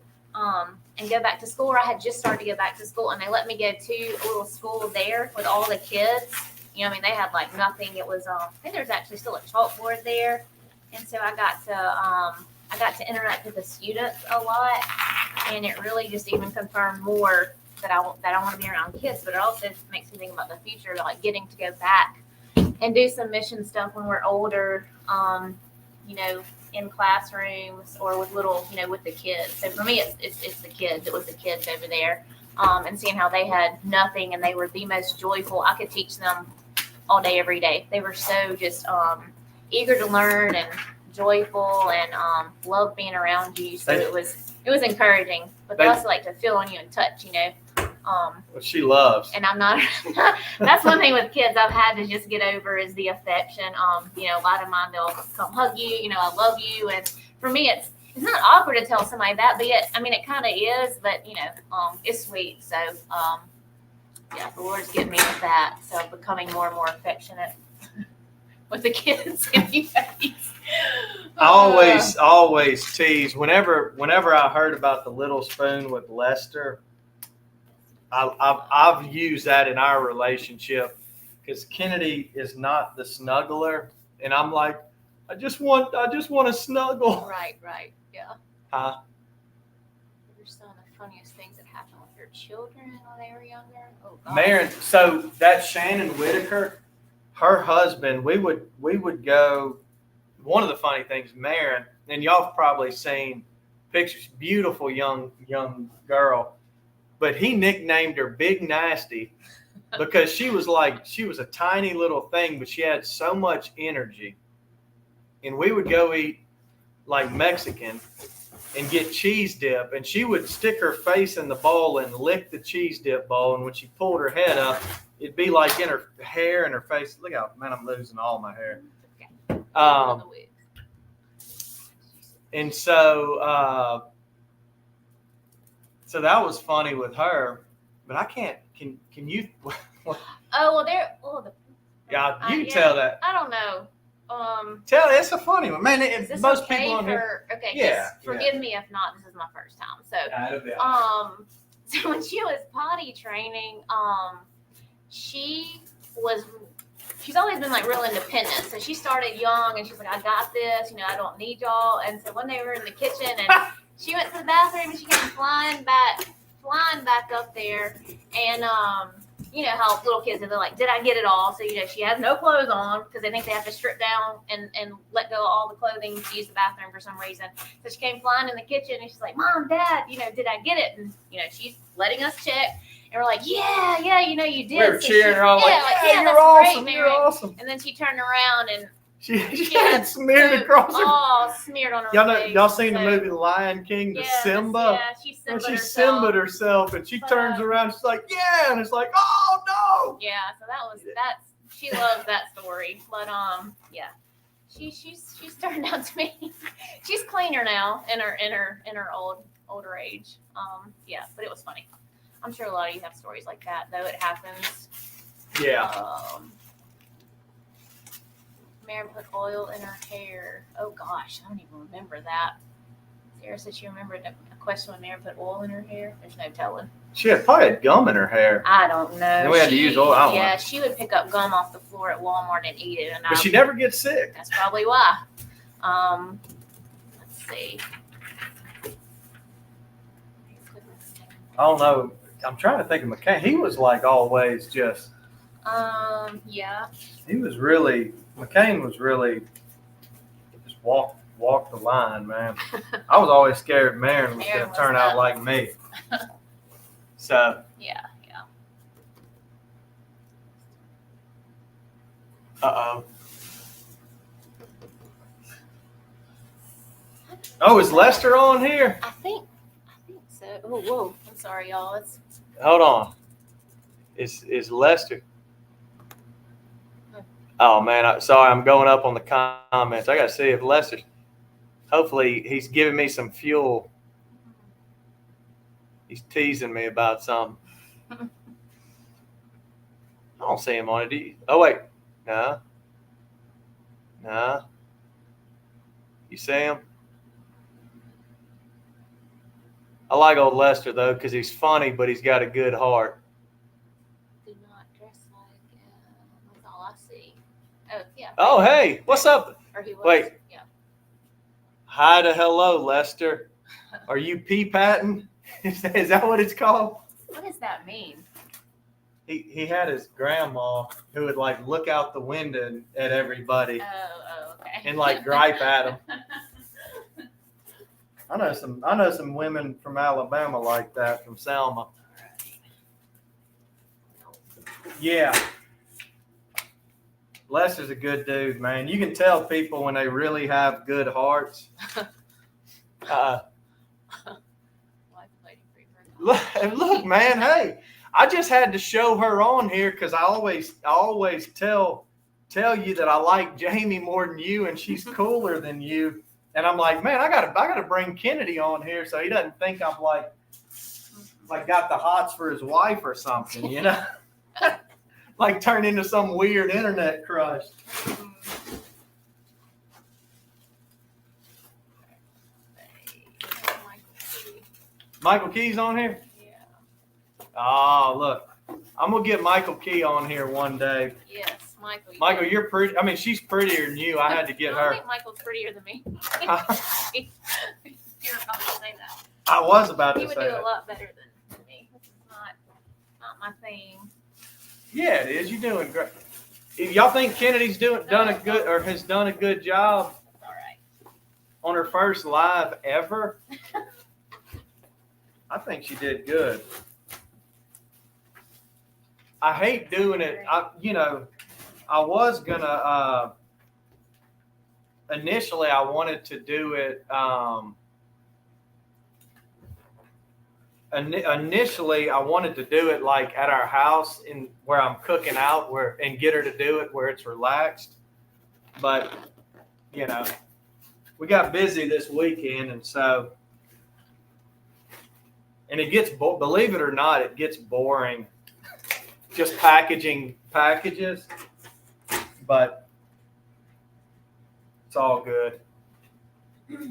And go back to school. Or I had just started to go back to school, and they let me go to a little school there with all the kids. You know, I mean, they had like nothing. It was, I think there's actually still a chalkboard there, and so I got to interact with the students a lot, and it really just even confirmed more that I want to be around kids. But it also makes me think about the future, like getting to go back and do some mission stuff when we're older. You know, in classrooms or with little, you know, with the kids. So for me, it's the kids. It was the kids over there, and seeing how they had nothing and they were the most joyful. I could teach them all day, every day. They were so just eager to learn and joyful and loved being around you. So it was encouraging. But they also like to feel on you and touch, you know. What she loves. And I'm not. That's one thing with kids I've had to just get over is the affection. You know, a lot of mine they'll come hug you. You know, I love you. And for me, it's not awkward to tell somebody that, but yet, I mean, it kind of is. But you know, it's sweet. So, yeah, the Lord's getting me with that. So becoming more and more affectionate with the kids and you guys. I always tease whenever I heard about the little spoon with Lester. I've used that in our relationship because Kennedy is not the snuggler, and I'm like, I just want to snuggle. Right, yeah. Huh? What are some of the funniest things that happened with your children when they were younger? Oh, God. Maren, so that Shannon Whitaker, her husband, we would go. One of the funny things, Maren, and y'all have probably seen pictures. Beautiful young girl. but he nicknamed her Big Nasty because she was a tiny little thing, but she had so much energy. And we would go eat like Mexican and get cheese dip, and she would stick her face in the bowl and lick the cheese dip bowl. And when she pulled her head up, it'd be like in her hair and her face. Look out, man, I'm losing all my hair. And so that was funny with her, but I can't. Can you? Yeah, you tell that. I don't know. Tell it. It's a funny one, man. Is this Most okay people on here. Okay, Yeah. forgive me if not. This is my first time. So, so when she was potty training, she's always been like real independent. So she started young, and she's like, I got this. I don't need y'all. And so one day we were in the kitchen, and she went to the bathroom, and she came flying back up there, and you know how little kids are, they're like, did I get it all? So, she has no clothes on because they think they have to strip down and let go of all the clothing to use the bathroom for some reason. So she came flying in the kitchen, and she's like, Mom, Dad, did I get it? And, she's letting us check. And we're like, yeah, you did. We were cheering her on, yeah, you're that's awesome, great, you're Mary. awesome. And then she turned around, and she had smeared across her. Oh, smeared on her face. Y'all seen the movie The Lion King, the Simba? Yeah, she Simba'd herself, and she turns around, she's like, yeah, and it's like, oh no. Yeah, so she loves that story. But yeah. She's turned out to be she's cleaner now in her older age. Yeah, but it was funny. I'm sure a lot of you have stories like that, though. It happens. Yeah. Mary put oil in her hair. Oh gosh, I don't even remember that. Sarah said she remembered a question when Mary put oil in her hair. There's no telling. She probably had gum in her hair. I don't know. And we had to use oil. I don't know. She would pick up gum off the floor at Walmart and eat it. But she never gets sick. That's probably why. Let's see. I don't know. I'm trying to think of McCain. He was like always just. Yeah. He was really. McCain was really just walk the line, man. I was always scared Marin was going to turn out like me. So. Yeah. Uh-oh. Oh, is Lester on here? I think so. Oh, whoa. I'm sorry, y'all. Hold on. Is Lester? Oh man, sorry. I'm going up on the comments. I got to see if Lester. Hopefully, he's giving me some fuel. He's teasing me about something. I don't see him on it. Do you? Oh wait, no. You see him? I like old Lester though because he's funny, but he's got a good heart. Do not dress like. That's all I see. Oh yeah. Oh hey, what's up? Or he was. Wait. Yeah. Hi to hello, Lester. Are you pee-patting? Is that what it's called? What does that mean? He had his grandma who would like look out the window at everybody Oh, okay. and like gripe at them. I know some women from Alabama like that, from Selma. Yeah. Lester's a good dude, man. You can tell people when they really have good hearts. Look, man, hey, I just had to show her on here because I always tell you that I like Jamie more than you, and she's cooler than you. And I'm like, man, I gotta bring Kennedy on here so he doesn't think I'm like got the hots for his wife or something, you know? Like turn into some weird internet crush. Michael Key's on here? Yeah. Oh, look. I'm going to get Michael Key on here one day. Yes, Michael. Michael, you're pretty. I mean, she's prettier than you. I had to get her. I think Michael's prettier than me. You're about to say that. I was about to He would say do that. a lot better than me. This is not my thing. Yeah, it is. You're doing great. Y'all think Kennedy's has done a good job All right. on her first live ever? I think she did good. I hate doing it. I was gonna, initially I wanted to do it, initially I wanted to do it like at our house in where I'm cooking out and get her to do it where it's relaxed. But, we got busy this weekend, and so, and it gets, believe it or not, it gets boring just packaging packages, but it's all good.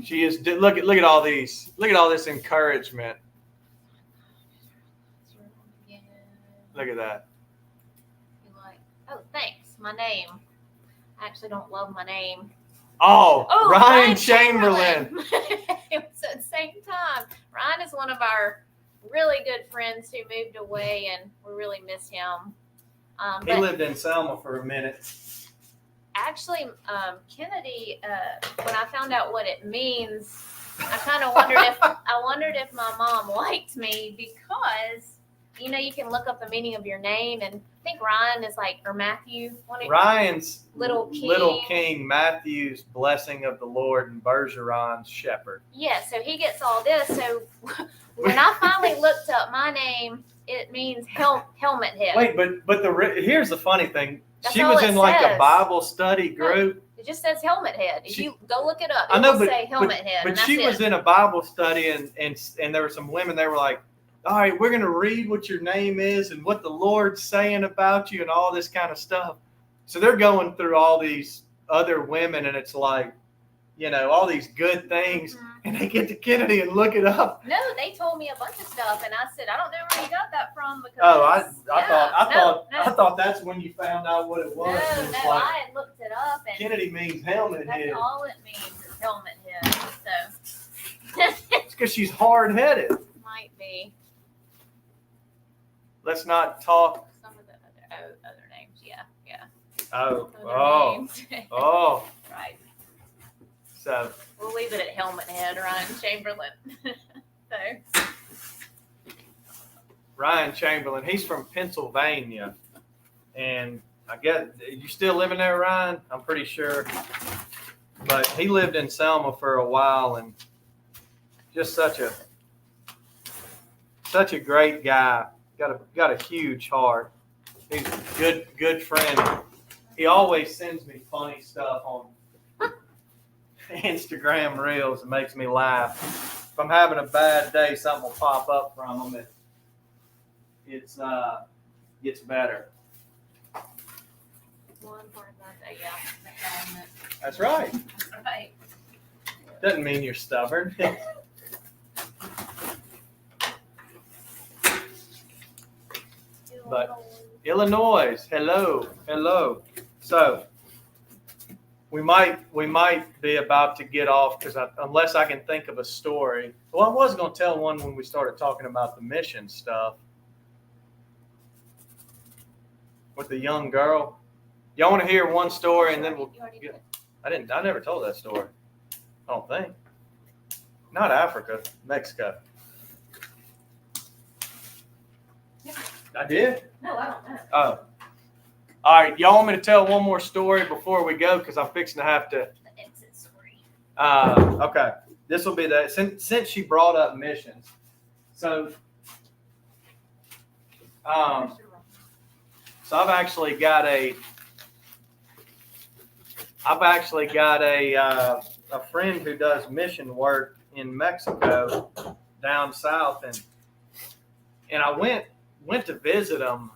She is, look at all these, look at all this encouragement. Look at that. You're like, oh, thanks. My name. I actually don't love my name. Oh, Ryan Chamberlain. It was at the same time. Ryan is one of our really good friends who moved away, and we really miss him. He lived in Selma for a minute. Actually, Kennedy, when I found out what it means, I kind of wondered if my mom liked me, because you can look up the meaning of your name, and I think Ryan is or Matthew. Ryan's Little King. Matthew's blessing of the Lord, and Bergeron's shepherd. Yeah, so he gets all this. So when I finally looked up my name, it means helmet head. Wait, but here's the funny thing. That's she all was it in like a says. Bible study group. It just says helmet head. If you go look it up, I know, will say helmet head. But and she that's was in a Bible study, and there were some women. They were like, all right, we're going to read what your name is and what the Lord's saying about you and all this kind of stuff. So they're going through all these other women, and it's like, all these good things. Mhm. And they get to Kennedy and look it up. No, they told me a bunch of stuff, and I said, I don't know where you got that from, because I thought that's when you found out what it was. No, I had looked it up, and Kennedy means helmet that's head. all it means is helmet head. So It's because she's hard headed. might be Let's not talk. some of the other names. Yeah. Oh, Other names. oh. Right. So We'll leave it at helmet head, Ryan Chamberlain. So Ryan Chamberlain, he's from Pennsylvania, and I guess you still living there, Ryan? I'm pretty sure, but he lived in Selma for a while, and just such a great guy. Got a huge heart. He's a good friend. He always sends me funny stuff on Instagram Reels. It makes me laugh. If I'm having a bad day, something will pop up from him. It gets better. one part about that, yeah. That's right. That's right. Doesn't mean you're stubborn. But Illinois, hello. So we might be about to get off, because unless I can think of a story. Well, I was going to tell one when we started talking about the mission stuff with the young girl. Y'all want to hear one story, and then we'll. You already did. I never told that story. I don't think. Not Africa, Mexico. Yeah. I did? No, I don't know. Oh. All right. Y'all want me to tell one more story before we go? Because I'm fixing to have to. The exit story. Okay. This will be that. Since she brought up missions. So, so I've actually got a friend who does mission work in Mexico down south, and I went to visit him.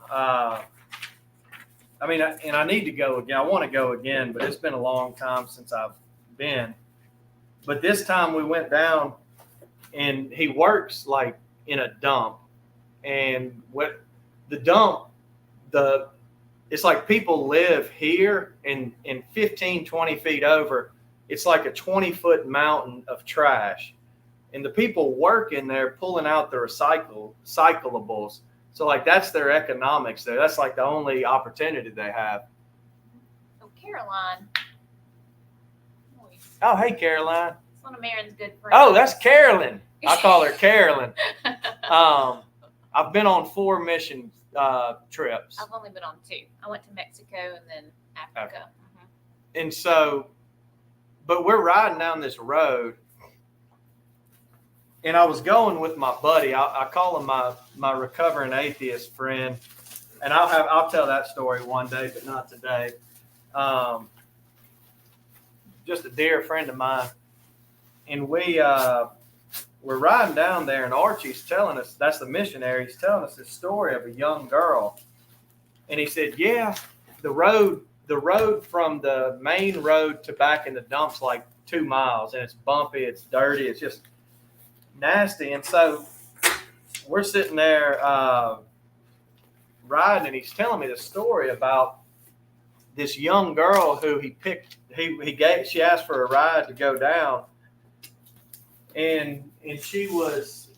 And I need to go again. I want to go again, but it's been a long time since I've been. But this time we went down, and he works like in a dump, and what the dump, it's like people live here, and 15, 20 feet over, it's like a 20-foot mountain of trash. And the people work in there pulling out the recyclables. So like that's their economics there. That's like the only opportunity they have. Oh, Caroline. Oh, hey, Caroline. It's one of Marin's good friends. Oh, that's Carolyn. I call her Carolyn. I've been on 4 missions trips. I've only been on 2. I went to Mexico and then Africa. And so, but we're riding down this road, and I was going with my buddy. I call him my recovering atheist friend, and I'll tell that story one day, but not today. Just a dear friend of mine, and we're riding down there, and Archie's telling us, that's the missionary, he's telling us this story of a young girl, and he said, yeah, the road from the main road to back in the dump's like 2 miles, and it's bumpy, it's dirty, it's just nasty. And so we're sitting there riding, and he's telling me the story about this young girl who she asked for a ride to go down, and she was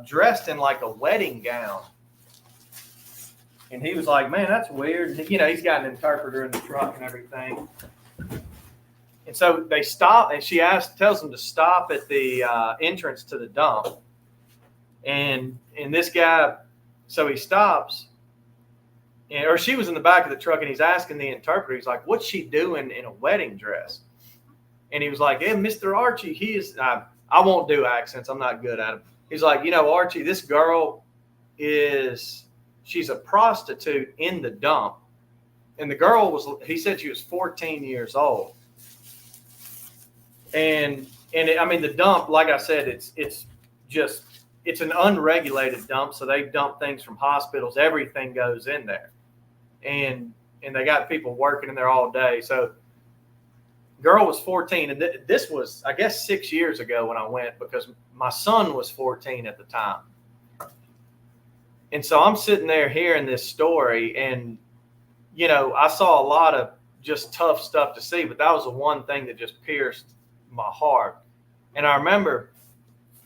dressed in like a wedding gown. And he was like, man, that's weird. You know, he's got an interpreter in the truck and everything. And so they stop, and she tells them to stop at the entrance to the dump. And this guy, so he stops, or she was in the back of the truck, and he's asking the interpreter, he's like, what's she doing in a wedding dress? And he was like, hey, Mr. Archie, I won't do accents. I'm not good at them. He's like, you know, Archie, this girl she's a prostitute in the dump. And the girl he said she was 14 years old. And the dump, like I said, it's an unregulated dump. So they dump things from hospitals. Everything goes in there. And they got people working in there all day. So girl was 14. And this was, I guess, 6 years ago when I went, because my son was 14 at the time. And so I'm sitting there hearing this story, and, you know, I saw a lot of just tough stuff to see, but that was the one thing that just pierced my heart. And I remember,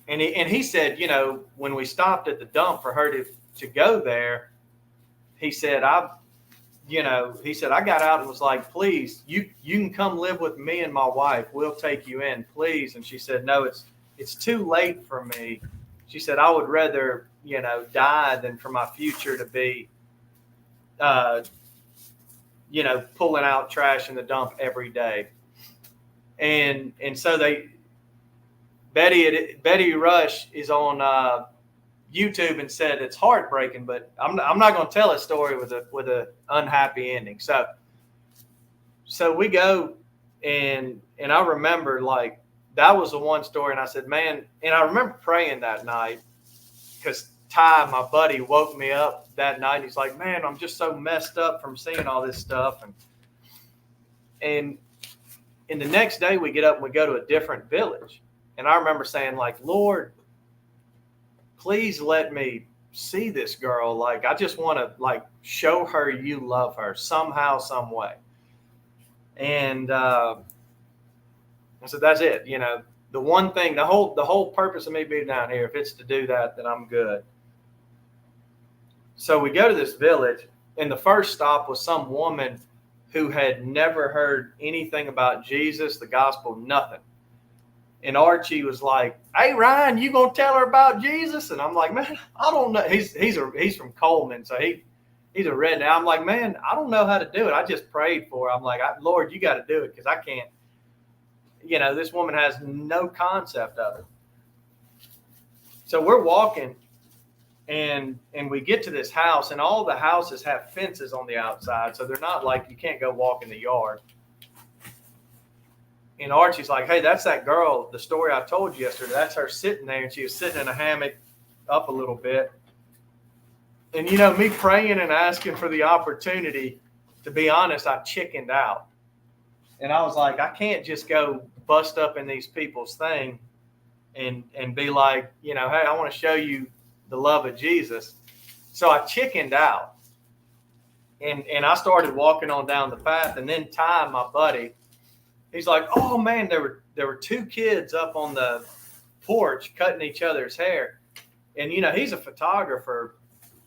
and he said, you know, when we stopped at the dump for her to go there, he said, I got out and was like, please, you can come live with me and my wife. We'll take you in, please. And she said, no, it's too late for me. She said, I would rather, you know, die than for my future to be, you know, pulling out trash in the dump every day. And so Betty Rush is on YouTube and said it's heartbreaking, but I'm not going to tell a story with a unhappy ending. So we go, and I remember, like, that was the one story, and I said, man, and I remember praying that night, because Ty, my buddy, woke me up that night. He's like, man, I'm just so messed up from seeing all this stuff. And the next day we get up and we go to a different village. And I remember saying, like, Lord, please let me see this girl. Like, I just want to, like, show her you love her somehow, some way. And I said, that's it. You know, the one thing, the whole purpose of me being down here, if it's to do that, then I'm good. So we go to this village, and the first stop was some woman who had never heard anything about Jesus, the gospel, nothing. And Archie was like, hey, Ryan, you going to tell her about Jesus? And I'm like, man, I don't know. He's from Coleman, so he's a redneck. I'm like, man, I don't know how to do it. I just prayed for her. I'm like, Lord, you got to do it, because I can't. You know, this woman has no concept of it. So we're walking, and we get to this house, and all the houses have fences on the outside, so they're not like you can't go walk in the yard. And Archie's like, hey, that's that girl, the story I told you yesterday. That's her sitting there, and she was sitting in a hammock up a little bit. And, you know, me praying and asking for the opportunity, to be honest, I chickened out. And I was like, I can't just go bust up in these people's thing and be like, you know, hey, I want to show you the love of Jesus. So I chickened out. And I started walking on down the path. And then Ty, my buddy, he's like, oh, man, there were 2 kids up on the porch cutting each other's hair. And, you know, he's a photographer.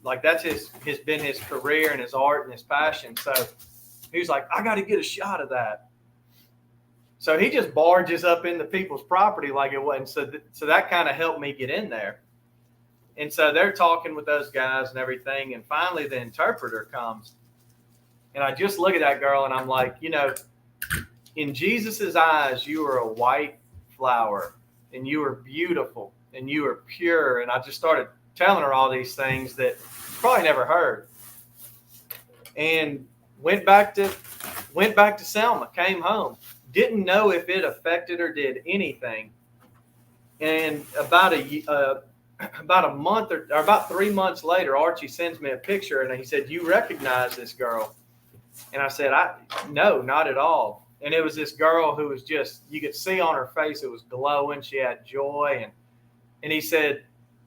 Like, that's been his career and his art and his passion. So he was like, I got to get a shot of that. So he just barges up into people's property like it wasn't. So that kind of helped me get in there. And so they're talking with those guys and everything. And finally the interpreter comes. And I just look at that girl and I'm like, you know, in Jesus's eyes, you are a white flower and you are beautiful and you are pure. And I just started telling her all these things that probably never heard. And went back to Selma, came home. Didn't know if it affected or did anything. And about a month or about 3 months later, Archie sends me a picture and he said, "You recognize this girl?" And I said, "No, not at all." And it was this girl who was just, you could see on her face, it was glowing. She had joy. And he said,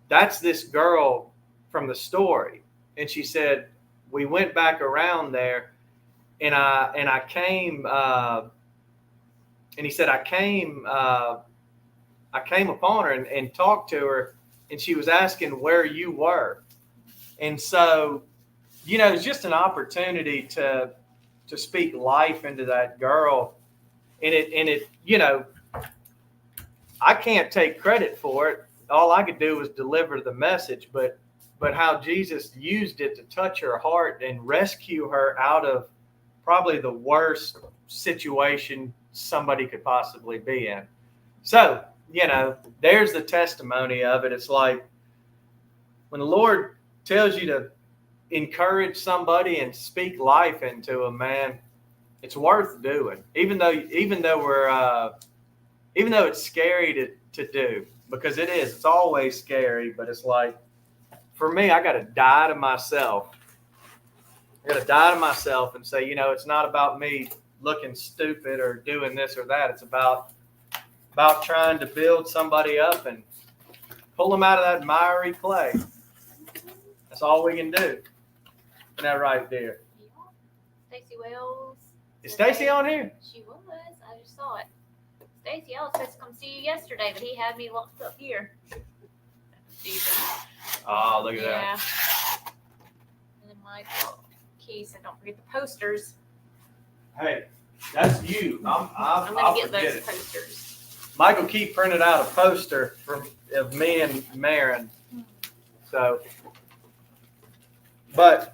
"That's this girl from the story." And she said, "We went back around there and I came, and he said, I came upon her and talked to her, and she was asking where you were." And so, you know, it's just an opportunity to speak life into that girl. And it, you know, I can't take credit for it. All I could do was deliver the message, but how Jesus used it to touch her heart and rescue her out of probably the worst situation somebody could possibly be in. So, you know, there's the testimony of it. It's like when the Lord tells you to encourage somebody and speak life into them, man, it's worth doing. Even though it's scary to do, because it is. It's always scary, but it's like, for me, I got to die to myself. I got to die to myself and say, you know, it's not about me looking stupid or doing this or that. It's about trying to build somebody up and pull them out of that miry clay. That's all we can do. Isn't that right, dear? Stacey Wells. Is Stacey on here? She was. I just saw it. Stacey, I was supposed to come see you yesterday, but he had me locked up here. Jesus. Oh, look at that. Yeah. And then Michael Key said, "Don't forget the posters." Hey, that's you. I'm gonna get those posters. Michael Keith printed out a poster of me and Marin. So, but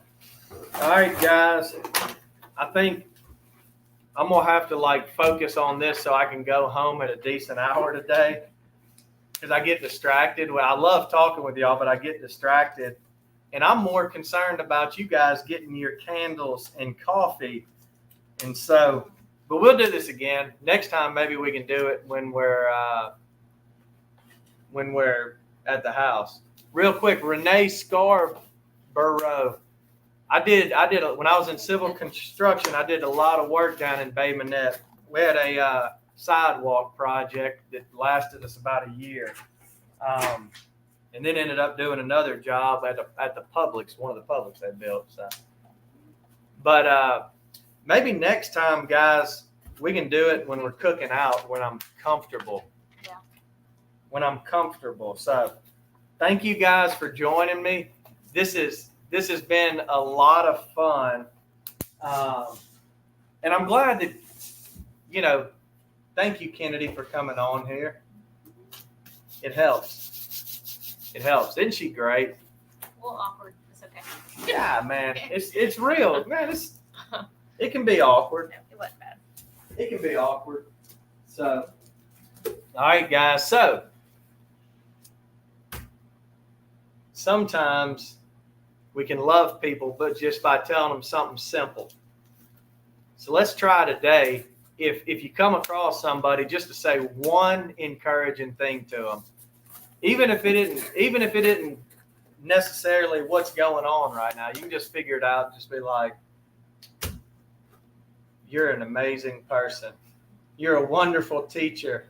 all right, guys, I think I'm gonna have to focus on this so I can go home at a decent hour today, because I get distracted. Well, I love talking with y'all, but I get distracted, and I'm more concerned about you guys getting your candles and coffee. And so, but we'll do this again next time. Maybe we can do it when we're at the house. Real quick, Renee Scarborough. I did when I was in civil construction. I did a lot of work down in Bay Minette. We had a sidewalk project that lasted us about a year, and then ended up doing another job at the Publix, one of the Publix they built. So, but maybe next time, guys, we can do it when we're cooking out, when I'm comfortable. Yeah. When I'm comfortable. So, thank you guys for joining me. This has been a lot of fun, and I'm glad that, you know. Thank you, Kennedy, for coming on here. It helps. It helps. Isn't she great? A little awkward. It's okay. Yeah, man. It's real, man. It can be awkward. No, it wasn't bad. It can be awkward. So, all right, guys. So, sometimes we can love people, but just by telling them something simple. So let's try today. If you come across somebody, just to say one encouraging thing to them, even if it isn't necessarily what's going on right now, you can just figure it out. Just be like, "You're an amazing person. You're a wonderful teacher.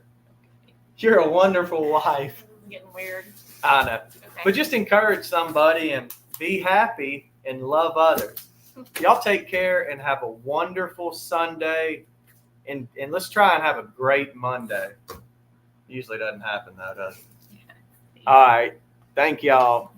You're a wonderful wife." I'm getting weird. I know, Okay. but just encourage somebody and be happy and love others. Y'all take care and have a wonderful Sunday. And let's try and have a great Monday. Usually doesn't happen though, does it? Yeah. All right. Thank y'all.